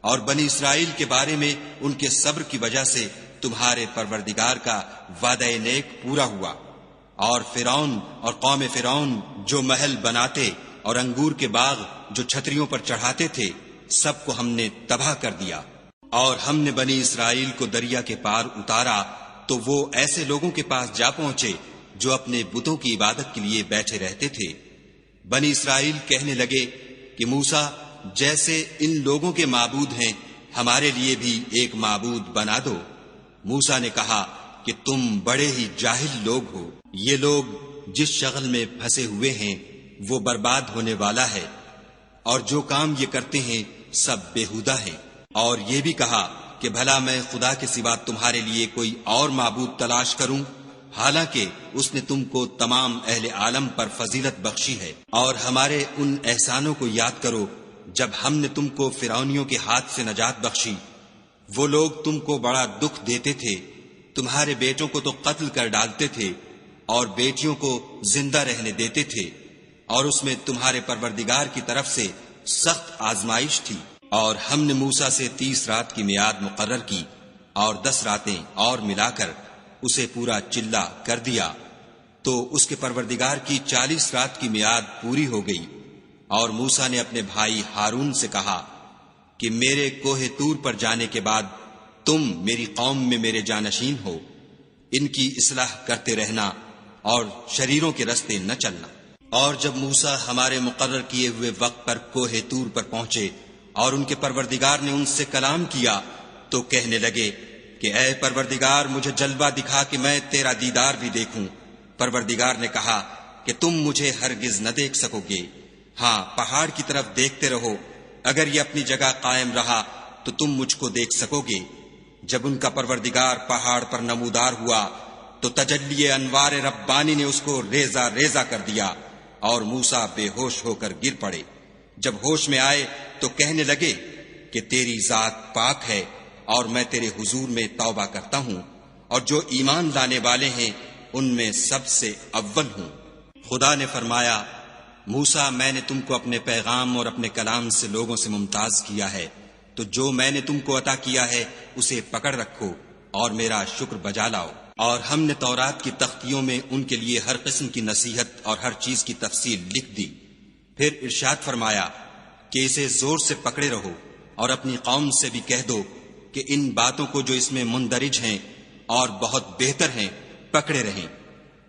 اور بنی اسرائیل کے بارے میں ان کے صبر کی وجہ سے تمہارے پروردگار کا وعدہ نیک پورا ہوا۔ اور فرعون اور قوم فرعون جو محل بناتے اور انگور کے باغ جو چھتریوں پر چڑھاتے تھے سب کو ہم نے تباہ کر دیا۔ اور ہم نے بنی اسرائیل کو دریا کے پار اتارا تو وہ ایسے لوگوں کے پاس جا پہنچے جو اپنے بتوں کی عبادت کے لیے بیٹھے رہتے تھے۔ بنی اسرائیل کہنے لگے کہ موسیٰ جیسے ان لوگوں کے معبود ہیں ہمارے لیے بھی ایک معبود بنا دو۔ موسیٰ نے کہا کہ تم بڑے ہی جاہل لوگ ہو، یہ لوگ جس شغل میں پھنسے ہوئے ہیں وہ برباد ہونے والا ہے۔ اور جو کام یہ کرتے ہیں سب بیہودہ ہیں۔ اور یہ بھی کہا کہ بھلا میں خدا کے سوا تمہارے لیے کوئی اور معبود تلاش کروں، حالانکہ اس نے تم کو تمام اہل عالم پر فضیلت بخشی ہے۔ اور ہمارے ان احسانوں کو یاد کرو جب ہم نے تم کو فرعونیوں کے ہاتھ سے نجات بخشی۔ وہ لوگ تم کو بڑا دکھ دیتے تھے، تمہارے بیٹوں کو تو قتل کر ڈالتے تھے اور بیٹیوں کو زندہ رہنے دیتے تھے، اور اس میں تمہارے پروردگار کی طرف سے سخت آزمائش تھی۔ اور ہم نے موسیٰ سے 30 رات کی میعاد مقرر کی اور 10 راتیں اور ملا کر اسے پورا چلہ کر دیا، تو اس کے پروردگار کی 40 رات کی میعاد پوری ہو گئی۔ اور موسیٰ نے اپنے بھائی ہارون سے کہا کہ میرے کوہ طور پر جانے کے بعد تم میری قوم میں میرے جانشین ہو، ان کی اصلاح کرتے رہنا اور شریروں کے رستے نہ چلنا۔ اور جب موسیٰ ہمارے مقرر کیے ہوئے وقت پر کوہ طور پر پہنچے اور ان کے پروردگار نے ان سے کلام کیا تو کہنے لگے کہ اے پروردگار مجھے جلوہ دکھا کہ میں تیرا دیدار بھی دیکھوں۔ پروردگار نے کہا کہ تم مجھے ہرگز نہ دیکھ سکو گے، ہاں پہاڑ کی طرف دیکھتے رہو، اگر یہ اپنی جگہ قائم رہا تو تم مجھ کو دیکھ سکو گے۔ جب ان کا پروردگار پہاڑ پر نمودار ہوا تو تجلی انوار ربانی نے اس کو ریزہ ریزہ کر دیا اور موسیٰ بے ہوش ہو کر گر پڑے۔ جب ہوش میں آئے تو کہنے لگے کہ تیری ذات پاک ہے اور میں تیرے حضور میں توبہ کرتا ہوں، اور جو ایمان لانے والے ہیں ان میں سب سے اول ہوں۔ خدا نے فرمایا موسیٰ میں نے تم کو اپنے پیغام اور اپنے کلام سے لوگوں سے ممتاز کیا ہے، تو جو میں نے تم کو عطا کیا ہے اسے پکڑ رکھو اور میرا شکر بجا لاؤ۔ اور ہم نے تورات کی تختیوں میں ان کے لیے ہر قسم کی نصیحت اور ہر چیز کی تفصیل لکھ دی۔ پھر ارشاد فرمایا کہ اسے زور سے پکڑے رہو اور اپنی قوم سے بھی کہہ دو کہ ان باتوں کو جو اس میں مندرج ہیں اور بہت بہتر ہیں پکڑے رہیں۔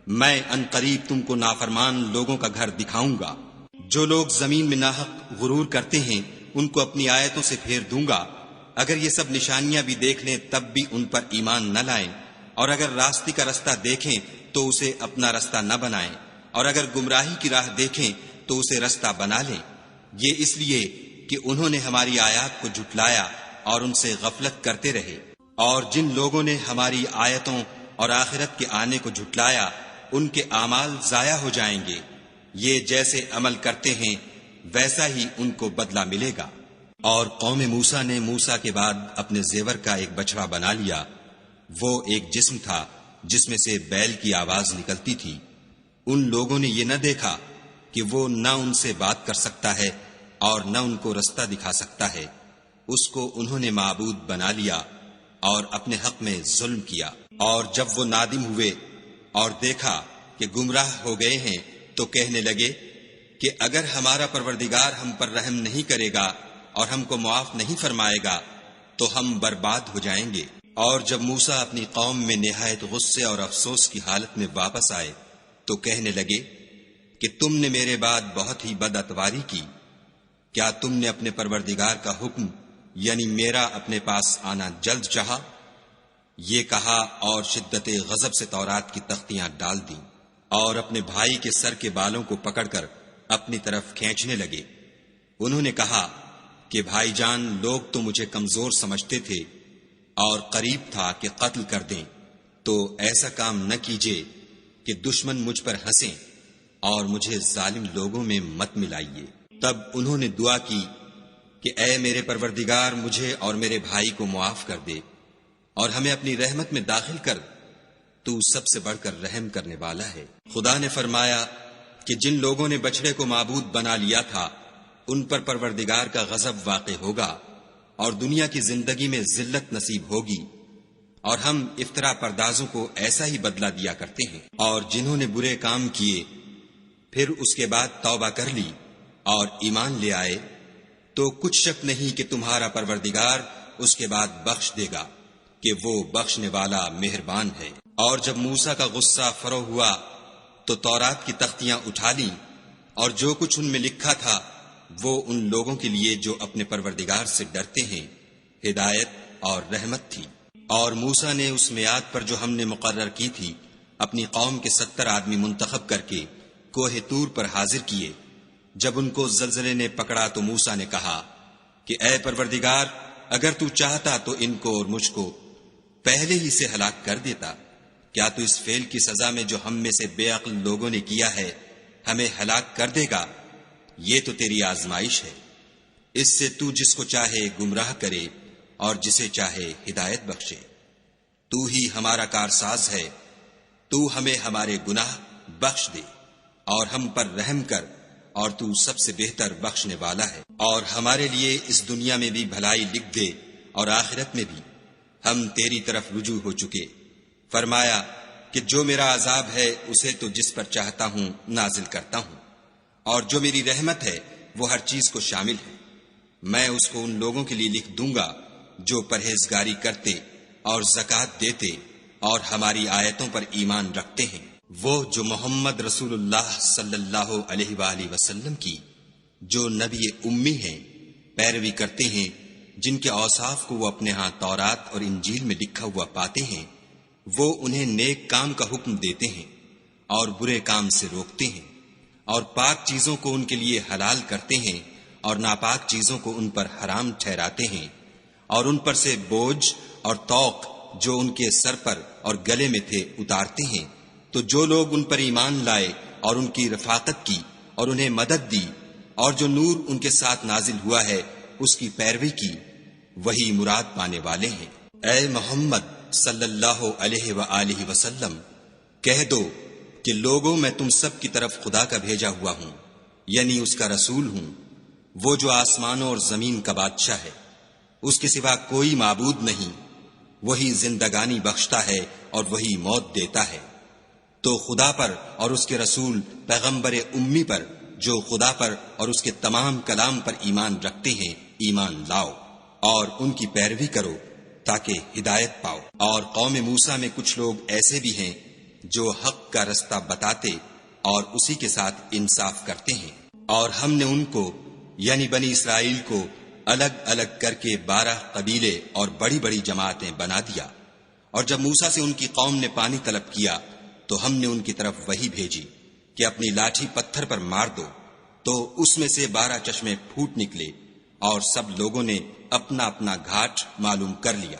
میں ان قریب تم کو نافرمان لوگوں کا گھر دکھاؤں گا۔ جو لوگ زمین میں ناحق غرور کرتے ہیں ان کو اپنی آیتوں سے پھیر دوں گا، اگر یہ سب نشانیاں بھی دیکھ لیں تب بھی ان پر ایمان نہ لائیں، اور اگر راستے کا رستہ دیکھیں تو اسے اپنا رستہ نہ بنائیں، اور اگر گمراہی کی راہ دیکھیں تو اسے رستہ بنا لیں۔ یہ اس لیے کہ انہوں نے ہماری آیات کو جھٹلایا اور ان سے غفلت کرتے رہے۔ اور جن لوگوں نے ہماری آیتوں اور آخرت کے آنے کو جھٹلایا ان کے اعمال ضائع ہو جائیں گے، یہ جیسے عمل کرتے ہیں ویسا ہی ان کو بدلہ ملے گا۔ اور قوم موسیٰ نے موسیٰ کے بعد اپنے زیور کا ایک بچڑا بنا لیا، وہ ایک جسم تھا جس میں سے بیل کی آواز نکلتی تھی۔ ان لوگوں نے یہ نہ دیکھا کہ وہ نہ ان سے بات کر سکتا ہے اور نہ ان کو رستہ دکھا سکتا ہے، اس کو انہوں نے معبود بنا لیا اور اپنے حق میں ظلم کیا۔ اور جب وہ نادم ہوئے اور دیکھا کہ گمراہ ہو گئے ہیں تو کہنے لگے کہ اگر ہمارا پروردگار ہم پر رحم نہیں کرے گا اور ہم کو معاف نہیں فرمائے گا تو ہم برباد ہو جائیں گے۔ اور جب موسیٰ اپنی قوم میں نہایت غصے اور افسوس کی حالت میں واپس آئے تو کہنے لگے کہ تم نے میرے بعد بہت ہی بد اتواری کی۔ کیا تم نے اپنے پروردگار کا حکم یعنی میرا اپنے پاس آنا جلد چاہا؟ یہ کہا اور شدت غضب سے تورات کی تختیاں ڈال دیں اور اپنے بھائی کے سر کے بالوں کو پکڑ کر اپنی طرف کھینچنے لگے۔ انہوں نے کہا کہ بھائی جان لوگ تو مجھے کمزور سمجھتے تھے اور قریب تھا کہ قتل کر دیں، تو ایسا کام نہ کیجیے کہ دشمن مجھ پر ہنسیں اور مجھے ظالم لوگوں میں مت ملائیے۔ تب انہوں نے دعا کی کہ اے میرے پروردگار مجھے اور میرے بھائی کو معاف کر دے اور ہمیں اپنی رحمت میں داخل کر، تو سب سے بڑھ کر رحم کرنے والا ہے۔ خدا نے فرمایا کہ جن لوگوں نے بچڑے کو معبود بنا لیا تھا ان پر پروردگار کا غضب واقع ہوگا اور دنیا کی زندگی میں ذلت نصیب ہوگی، اور ہم افطرا پردازوں کو ایسا ہی بدلہ دیا کرتے ہیں۔ اور جنہوں نے برے کام کیے پھر اس کے بعد توبہ کر لی اور ایمان لے آئے تو کچھ شک نہیں کہ تمہارا پروردگار اس کے بعد بخش دے گا کہ وہ بخشنے والا مہربان ہے۔ اور جب موسیٰ کا غصہ فرو ہوا تو تورات کی تختیاں اٹھا لیں اور جو کچھ ان میں لکھا تھا وہ ان لوگوں کے لیے جو اپنے پروردگار سے ڈرتے ہیں ہدایت اور رحمت تھی۔ اور موسیٰ نے اس میعاد پر جو ہم نے مقرر کی تھی اپنی قوم کے 70 آدمی منتخب کر کے کوہ طور پر حاضر کیے، جب ان کو زلزلے نے پکڑا تو موسیٰ نے کہا کہ اے پروردگار، اگر تو چاہتا تو ان کو اور مجھ کو پہلے ہی سے ہلاک کر دیتا۔ کیا تو اس فعل کی سزا میں جو ہم میں سے بے عقل لوگوں نے کیا ہے ہمیں ہلاک کر دے گا؟ یہ تو تیری آزمائش ہے، اس سے تو جس کو چاہے گمراہ کرے اور جسے چاہے ہدایت بخشے۔ تو ہی ہمارا کارساز ہے، تو ہمیں ہمارے گناہ بخش دے اور ہم پر رحم کر، اور تو سب سے بہتر بخشنے والا ہے۔ اور ہمارے لیے اس دنیا میں بھی بھلائی لکھ دے اور آخرت میں بھی، ہم تیری طرف رجوع ہو چکے۔ فرمایا کہ جو میرا عذاب ہے اسے تو جس پر چاہتا ہوں نازل کرتا ہوں، اور جو میری رحمت ہے وہ ہر چیز کو شامل ہے۔ میں اس کو ان لوگوں کے لیے لکھ دوں گا جو پرہیزگاری کرتے اور زکوٰۃ دیتے اور ہماری آیتوں پر ایمان رکھتے ہیں، وہ جو محمد رسول اللہ صلی اللہ علیہ وآلہ وسلم کی، جو نبی امی ہیں، پیروی کرتے ہیں، جن کے اوصاف کو وہ اپنے ہاں تورات اور انجیل میں لکھا ہوا پاتے ہیں۔ وہ انہیں نیک کام کا حکم دیتے ہیں اور برے کام سے روکتے ہیں، اور پاک چیزوں کو ان کے لیے حلال کرتے ہیں اور ناپاک چیزوں کو ان پر حرام ٹھہراتے ہیں، اور ان پر سے بوجھ اور طوق جو ان کے سر پر اور گلے میں تھے اتارتے ہیں۔ تو جو لوگ ان پر ایمان لائے اور ان کی رفاقت کی اور انہیں مدد دی، اور جو نور ان کے ساتھ نازل ہوا ہے اس کی پیروی کی، وہی مراد پانے والے ہیں۔ اے محمد صلی اللہ علیہ وآلہ وسلم، کہہ دو کہ لوگوں میں تم سب کی طرف خدا کا بھیجا ہوا ہوں، یعنی اس کا رسول ہوں، وہ جو آسمانوں اور زمین کا بادشاہ ہے، اس کے سوا کوئی معبود نہیں، وہی زندگانی بخشتا ہے اور وہی موت دیتا ہے۔ تو خدا پر اور اس کے رسول پیغمبر امی پر جو خدا پر اور اس کے تمام کلام پر ایمان رکھتے ہیں ایمان لاؤ، اور ان کی پیروی کرو تاکہ ہدایت پاؤ۔ اور قوم موسیٰ میں کچھ لوگ ایسے بھی ہیں جو حق کا رستہ بتاتے اور اسی کے ساتھ انصاف کرتے ہیں، اور ہم نے ان کو یعنی بنی اسرائیل کو الگ الگ کر کے 12 قبیلے اور بڑی بڑی جماعتیں بنا دیا۔ اور جب موسیٰ سے ان کی قوم نے پانی طلب کیا تو ہم نے ان کی طرف وحی بھیجی کہ اپنی لاٹھی پتھر پر مار دو، تو اس میں سے 12 چشمے پھوٹ نکلے، اور سب لوگوں نے اپنا اپنا گھاٹ معلوم کر لیا۔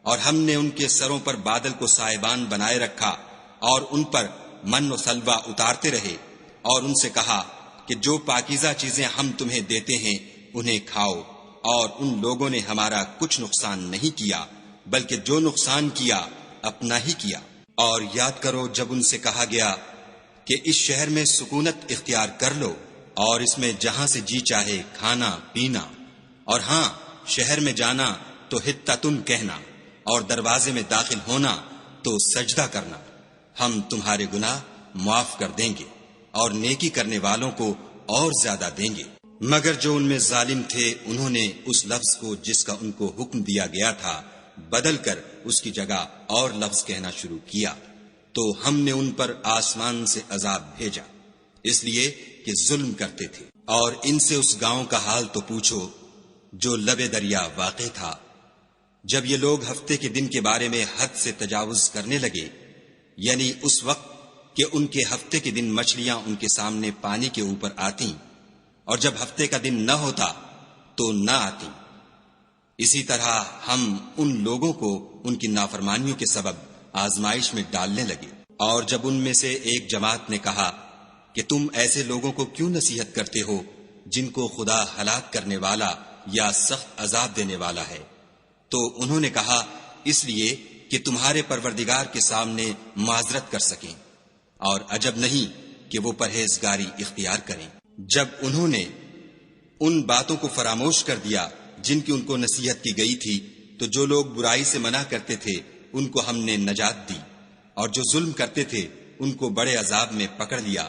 اور ہم نے ان کے سروں پر بادل کو سائبان بنائے رکھا اور ان پر من و سلوہ اتارتے رہے، اور ان سے کہا کہ جو پاکیزہ چیزیں ہم تمہیں دیتے ہیں انہیں کھاؤ، اور ان لوگوں نے ہمارا کچھ نقصان نہیں کیا، بلکہ جو نقصان کیا اپنا ہی کیا۔ اور یاد کرو جب ان سے کہا گیا کہ اس شہر میں سکونت اختیار کر لو اور اس میں جہاں سے جی چاہے کھانا پینا، اور ہاں شہر میں جانا تو حطۃ کہنا، اور دروازے میں داخل ہونا تو سجدہ کرنا، ہم تمہارے گناہ معاف کر دیں گے اور نیکی کرنے والوں کو اور زیادہ دیں گے۔ مگر جو ان میں ظالم تھے انہوں نے اس لفظ کو جس کا ان کو حکم دیا گیا تھا بدل کر اس کی جگہ اور لفظ کہنا شروع کیا، تو ہم نے ان پر آسمان سے عذاب بھیجا، اس لیے کہ ظلم کرتے تھے۔ اور ان سے اس گاؤں کا حال تو پوچھو جو لبے دریا واقع تھا۔ جب یہ لوگ ہفتے کے دن کے بارے میں حد سے تجاوز کرنے لگے، یعنی اس وقت کہ ان کے ہفتے کے دن مچھلیاں ان کے سامنے پانی کے اوپر آتیں، اور جب ہفتے کا دن نہ ہوتا تو نہ آتیں، اسی طرح ہم ان لوگوں کو ان کی نافرمانیوں کے سبب آزمائش میں ڈالنے لگے۔ اور جب ان میں سے ایک جماعت نے کہا کہ تم ایسے لوگوں کو کیوں نصیحت کرتے ہو جن کو خدا ہلاک کرنے والا یا سخت عذاب دینے والا ہے، تو انہوں نے کہا اس لیے کہ تمہارے پروردگار کے سامنے معذرت کر سکیں، اور عجب نہیں کہ وہ پرہیزگاری اختیار کریں۔ جب انہوں نے ان باتوں کو فراموش کر دیا جن کی ان کو نصیحت کی گئی تھی، تو جو لوگ برائی سے منع کرتے تھے ان کو ہم نے نجات دی، اور جو ظلم کرتے تھے ان کو بڑے عذاب میں پکڑ لیا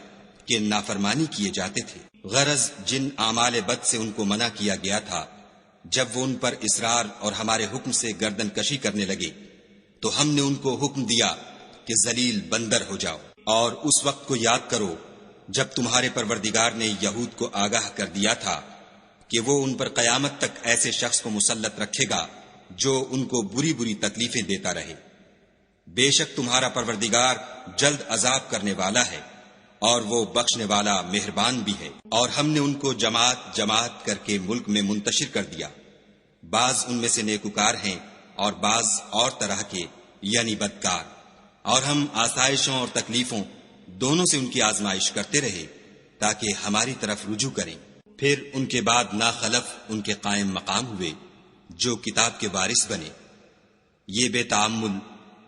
کہ نافرمانی کیے جاتے تھے۔ غرض جن اعمال بد سے ان کو منع کیا گیا تھا، جب وہ ان پر اصرار اور ہمارے حکم سے گردن کشی کرنے لگے تو ہم نے ان کو حکم دیا کہ ذلیل بندر ہو جاؤ۔ اور اس وقت کو یاد کرو جب تمہارے پروردگار نے یہود کو آگاہ کر دیا تھا کہ وہ ان پر قیامت تک ایسے شخص کو مسلط رکھے گا جو ان کو بری بری تکلیفیں دیتا رہے۔ بے شک تمہارا پروردگار جلد عذاب کرنے والا ہے، اور وہ بخشنے والا مہربان بھی ہے۔ اور ہم نے ان کو جماعت جماعت کر کے ملک میں منتشر کر دیا، بعض ان میں سے نیکوکار ہیں اور بعض اور طرح کے یعنی بدکار، اور ہم آسائشوں اور تکلیفوں دونوں سے ان کی آزمائش کرتے رہے تاکہ ہماری طرف رجوع کریں۔ پھر ان کے بعد ناخلف ان کے قائم مقام ہوئے جو کتاب کے وارث بنے، یہ بے تعمل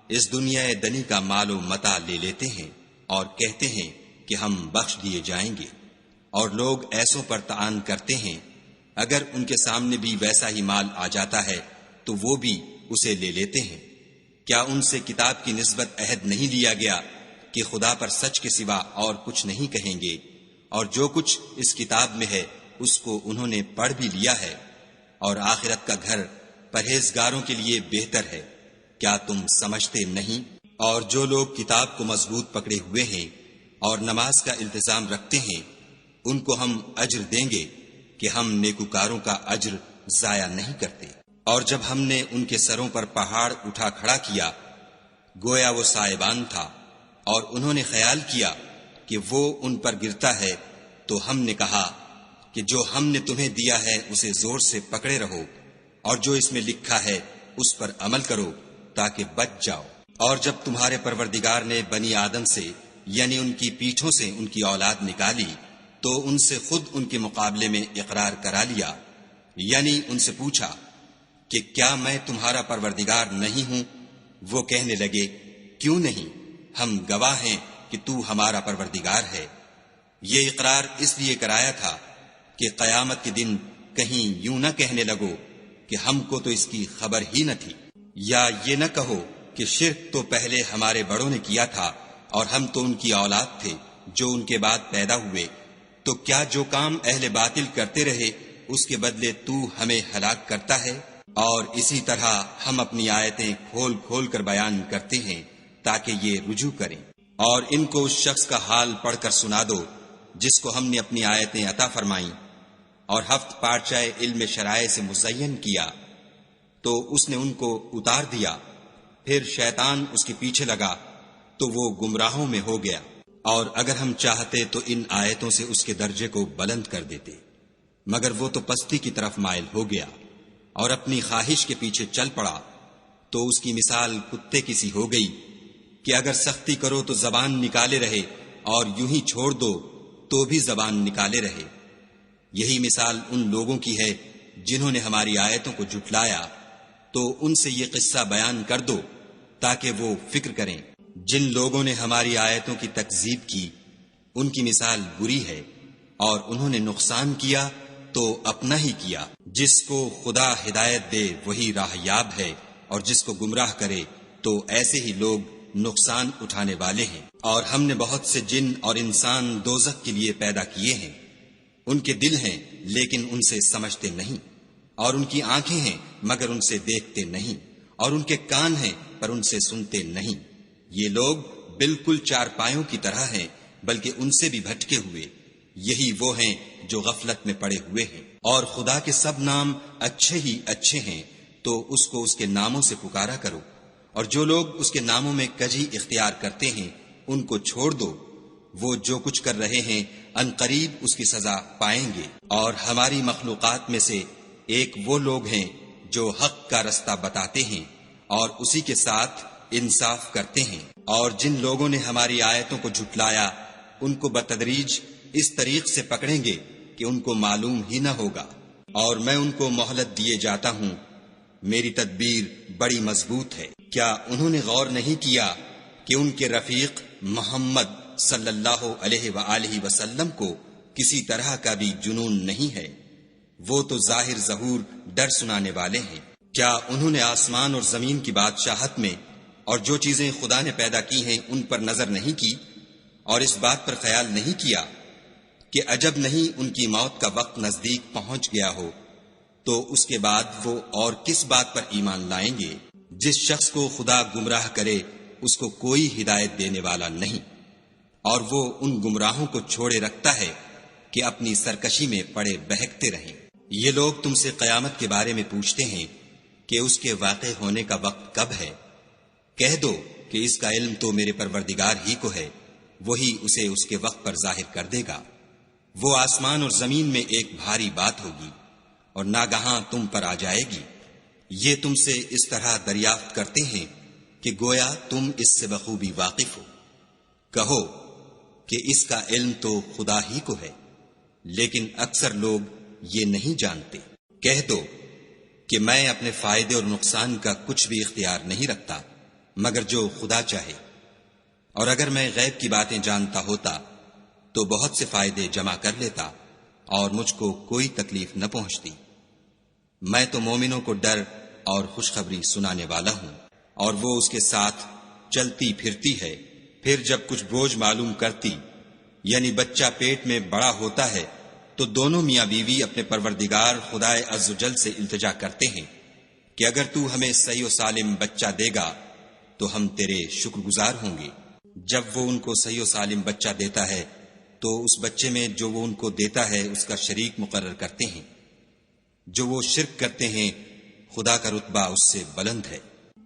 اس دنیا دنی کا مال و متاع لے لیتے ہیں اور کہتے ہیں کہ ہم بخش دیے جائیں گے، اور لوگ ایسوں پر طعن کرتے ہیں اگر ان کے سامنے بھی ویسا ہی مال آ جاتا ہے تو وہ بھی اسے لے لیتے ہیں۔ کیا ان سے کتاب کی نسبت عہد نہیں لیا گیا کہ خدا پر سچ کے سوا اور کچھ نہیں کہیں گے، اور جو کچھ اس کتاب میں ہے اس کو انہوں نے پڑھ بھی لیا ہے، اور آخرت کا گھر پرہیزگاروں کے لیے بہتر ہے، کیا تم سمجھتے نہیں؟ اور جو لوگ کتاب کو مضبوط پکڑے ہوئے ہیں اور نماز کا التزام رکھتے ہیں ان کو ہم اجر دیں گے کہ ہم نیکوکاروں کا اجر ضائع نہیں کرتے۔ اور جب ہم نے ان کے سروں پر پہاڑ اٹھا کھڑا کیا گویا وہ سائبان تھا، اور انہوں نے خیال کیا کہ وہ ان پر گرتا ہے، تو ہم نے کہا کہ جو ہم نے تمہیں دیا ہے اسے زور سے پکڑے رہو، اور جو اس میں لکھا ہے اس پر عمل کرو تاکہ بچ جاؤ۔ اور جب تمہارے پروردگار نے بنی آدم سے یعنی ان کی پیٹھوں سے ان کی اولاد نکالی تو ان سے خود ان کے مقابلے میں اقرار کرا لیا، یعنی ان سے پوچھا کہ کیا میں تمہارا پروردگار نہیں ہوں؟ وہ کہنے لگے کیوں نہیں، ہم گواہ ہیں کہ تو ہمارا پروردگار ہے۔ یہ اقرار اس لیے کرایا تھا کہ قیامت کے دن کہیں یوں نہ کہنے لگو کہ ہم کو تو اس کی خبر ہی نہ تھی، یا یہ نہ کہو کہ شرک تو پہلے ہمارے بڑوں نے کیا تھا اور ہم تو ان کی اولاد تھے جو ان کے بعد پیدا ہوئے، تو کیا جو کام اہل باطل کرتے رہے اس کے بدلے تو ہمیں ہلاک کرتا ہے؟ اور اسی طرح ہم اپنی آیتیں کھول کھول کر بیان کرتے ہیں تاکہ یہ رجوع کریں۔ اور ان کو اس شخص کا حال پڑھ کر سنا دو جس کو ہم نے اپنی آیتیں عطا فرمائیں اور ہفت پارچہ علم شرائع سے مزین کیا، تو اس نے ان کو اتار دیا، پھر شیطان اس کے پیچھے لگا تو وہ گمراہوں میں ہو گیا۔ اور اگر ہم چاہتے تو ان آیتوں سے اس کے درجے کو بلند کر دیتے، مگر وہ تو پستی کی طرف مائل ہو گیا اور اپنی خواہش کے پیچھے چل پڑا، تو اس کی مثال کتے کی سی ہو گئی کہ اگر سختی کرو تو زبان نکالے رہے اور یوں ہی چھوڑ دو تو بھی زبان نکالے رہے۔ یہی مثال ان لوگوں کی ہے جنہوں نے ہماری آیتوں کو جھٹلایا، تو ان سے یہ قصہ بیان کر دو تاکہ وہ فکر کریں۔ جن لوگوں نے ہماری آیتوں کی تکذیب کی ان کی مثال بری ہے، اور انہوں نے نقصان کیا تو اپنا ہی کیا۔ جس کو خدا ہدایت دے وہی راہ یاب ہے، اور جس کو گمراہ کرے تو ایسے ہی لوگ نقصان اٹھانے والے ہیں۔ اور ہم نے بہت سے جن اور انسان دوزخ کے لیے پیدا کیے ہیں، ان کے دل ہیں لیکن ان سے سمجھتے نہیں، اور ان کی آنکھیں ہیں مگر ان سے دیکھتے نہیں، اور ان کے کان ہیں پر ان سے سنتے نہیں۔ یہ لوگ بالکل چارپایوں کی طرح ہیں بلکہ ان سے بھی بھٹکے ہوئے، یہی وہ ہیں جو غفلت میں پڑے ہوئے ہیں۔ اور خدا کے سب نام اچھے ہی اچھے ہیں، تو اس کو اس کے ناموں سے پکارا کرو، اور جو لوگ اس کے ناموں میں کجی اختیار کرتے ہیں ان کو چھوڑ دو، وہ جو کچھ کر رہے ہیں ان قریب اس کی سزا پائیں گے۔ اور ہماری مخلوقات میں سے ایک وہ لوگ ہیں جو حق کا رستہ بتاتے ہیں اور اسی کے ساتھ انصاف کرتے ہیں۔ اور جن لوگوں نے ہماری آیتوں کو جھٹلایا ان کو بتدریج اس طریق سے پکڑیں گے کہ ان کو معلوم ہی نہ ہوگا، اور میں ان کو مہلت دیے جاتا ہوں، میری تدبیر بڑی مضبوط ہے۔ کیا انہوں نے غور نہیں کیا کہ ان کے رفیق محمد صلی اللہ علیہ وآلہ وسلم کو کسی طرح کا بھی جنون نہیں ہے، وہ تو ظاہر ظہور ڈر سنانے والے ہیں۔ کیا انہوں نے آسمان اور زمین کی بادشاہت میں اور جو چیزیں خدا نے پیدا کی ہیں ان پر نظر نہیں کی، اور اس بات پر خیال نہیں کیا کہ عجب نہیں ان کی موت کا وقت نزدیک پہنچ گیا ہو، تو اس کے بعد وہ اور کس بات پر ایمان لائیں گے؟ جس شخص کو خدا گمراہ کرے اس کو کوئی ہدایت دینے والا نہیں، اور وہ ان گمراہوں کو چھوڑے رکھتا ہے کہ اپنی سرکشی میں پڑے بہکتے رہیں۔ یہ لوگ تم سے قیامت کے بارے میں پوچھتے ہیں کہ اس کے واقع ہونے کا وقت کب ہے؟ کہہ دو کہ اس کا علم تو میرے پروردگار ہی کو ہے، وہی اسے اس کے وقت پر ظاہر کر دے گا۔ وہ آسمان اور زمین میں ایک بھاری بات ہوگی اور ناگہاں تم پر آ جائے گی۔ یہ تم سے اس طرح دریافت کرتے ہیں کہ گویا تم اس سے بخوبی واقف ہو۔ کہو کہ اس کا علم تو خدا ہی کو ہے، لیکن اکثر لوگ یہ نہیں جانتے۔ کہہ دو کہ میں اپنے فائدے اور نقصان کا کچھ بھی اختیار نہیں رکھتا مگر جو خدا چاہے، اور اگر میں غیب کی باتیں جانتا ہوتا تو بہت سے فائدے جمع کر لیتا اور مجھ کو کوئی تکلیف نہ پہنچتی۔ میں تو مومنوں کو ڈر اور خوشخبری سنانے والا ہوں، اور وہ اس کے ساتھ چلتی پھرتی ہے۔ پھر جب کچھ بوجھ معلوم کرتی، یعنی بچہ پیٹ میں بڑا ہوتا ہے، تو دونوں میاں بیوی اپنے پروردگار خدائے عز و جل سے التجا کرتے ہیں کہ اگر تو ہمیں صحیح و سالم بچہ دے گا تو ہم تیرے شکر گزار ہوں گے۔ جب وہ ان کو صحیح و سالم بچہ دیتا ہے تو اس بچے میں جو وہ ان کو دیتا ہے اس کا شریک مقرر کرتے ہیں۔ جو وہ شرک کرتے ہیں خدا کا رتبہ اس سے بلند ہے۔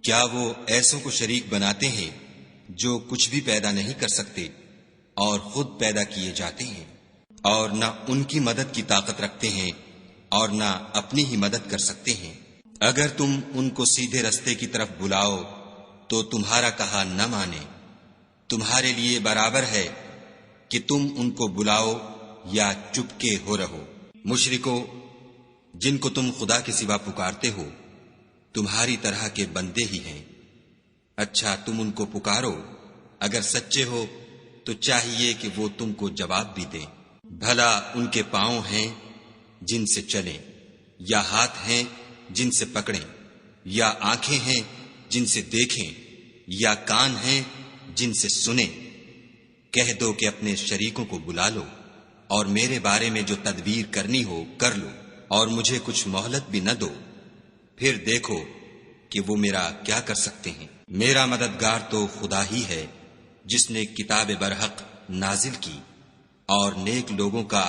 کیا وہ ایسوں کو شریک بناتے ہیں جو کچھ بھی پیدا نہیں کر سکتے اور خود پیدا کیے جاتے ہیں، اور نہ ان کی مدد کی طاقت رکھتے ہیں اور نہ اپنی ہی مدد کر سکتے ہیں۔ اگر تم ان کو سیدھے رستے کی طرف بلاؤ تو تمہارا کہا نہ مانے۔ تمہارے لیے برابر ہے کہ تم ان کو بلاؤ یا چپکے ہو رہو۔ مشرکو، جن کو تم خدا کے سوا پکارتے ہو تمہاری طرح کے بندے ہی ہیں۔ اچھا تم ان کو پکارو، اگر سچے ہو تو چاہیے کہ وہ تم کو جواب بھی دیں۔ بھلا ان کے پاؤں ہیں جن سے چلیں، یا ہاتھ ہیں جن سے پکڑیں، یا آنکھیں ہیں جن سے دیکھیں، یا کان ہیں جن سے سنیں؟ کہہ دو کہ اپنے شریکوں کو بلا لو اور میرے بارے میں جو تدبیر کرنی ہو کر لو، اور مجھے کچھ مہلت بھی نہ دو، پھر دیکھو کہ وہ میرا کیا کر سکتے ہیں۔ میرا مددگار تو خدا ہی ہے جس نے کتاب برحق نازل کی، اور نیک لوگوں کا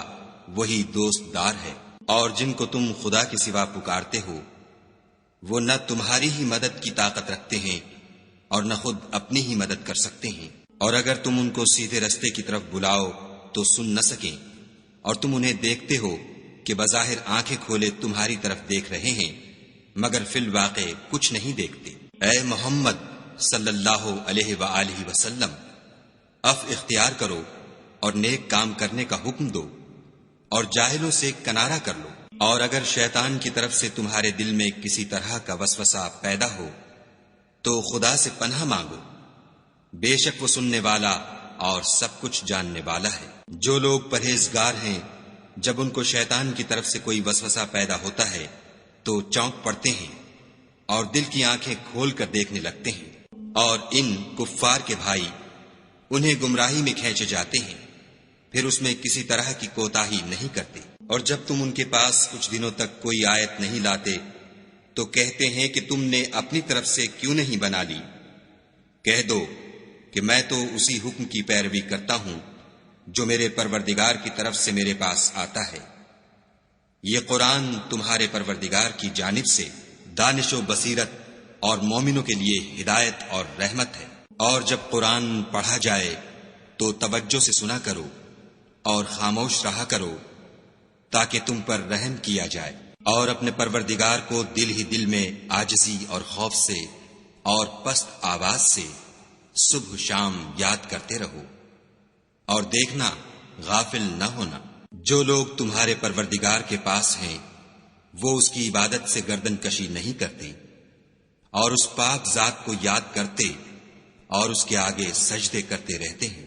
وہی دوست دار ہے۔ اور جن کو تم خدا کے سوا پکارتے ہو وہ نہ تمہاری ہی مدد کی طاقت رکھتے ہیں اور نہ خود اپنی ہی مدد کر سکتے ہیں۔ اور اگر تم ان کو سیدھے رستے کی طرف بلاؤ تو سن نہ سکیں، اور تم انہیں دیکھتے ہو کہ بظاہر آنکھیں کھولے تمہاری طرف دیکھ رہے ہیں مگر فی الواقع کچھ نہیں دیکھتے۔ اے محمد صلی اللہ علیہ وآلہ وسلم، عفو اختیار کرو اور نیک کام کرنے کا حکم دو، اور جاہلوں سے کنارہ کر لو۔ اور اگر شیطان کی طرف سے تمہارے دل میں کسی طرح کا وسوسہ پیدا ہو تو خدا سے پناہ مانگو، بے شک وہ سننے والا اور سب کچھ جاننے والا ہے۔ جو لوگ پرہیزگار ہیں جب ان کو شیطان کی طرف سے کوئی وسوسہ پیدا ہوتا ہے تو چونک پڑتے ہیں اور دل کی آنکھیں کھول کر دیکھنے لگتے ہیں، اور ان کفار کے بھائی انہیں گمراہی میں کھینچے جاتے ہیں، پھر اس میں کسی طرح کی کوتاہی نہیں کرتے۔ اور جب تم ان کے پاس کچھ دنوں تک کوئی آیت نہیں لاتے تو کہتے ہیں کہ تم نے اپنی طرف سے کیوں نہیں بنا لی۔ کہہ دو کہ میں تو اسی حکم کی پیروی کرتا ہوں جو میرے پروردگار کی طرف سے میرے پاس آتا ہے۔ یہ قرآن تمہارے پروردگار کی جانب سے دانش و بصیرت اور مومنوں کے لیے ہدایت اور رحمت ہے۔ اور جب قرآن پڑھا جائے تو توجہ سے سنا کرو اور خاموش رہا کرو تاکہ تم پر رحم کیا جائے، اور اپنے پروردگار کو دل ہی دل میں عاجزی اور خوف سے اور پست آواز سے صبح شام یاد کرتے رہو، اور دیکھنا غافل نہ ہونا۔ جو لوگ تمہارے پروردگار کے پاس ہیں وہ اس کی عبادت سے گردن کشی نہیں کرتے اور اس پاک ذات کو یاد کرتے اور اس کے آگے سجدے کرتے رہتے ہیں۔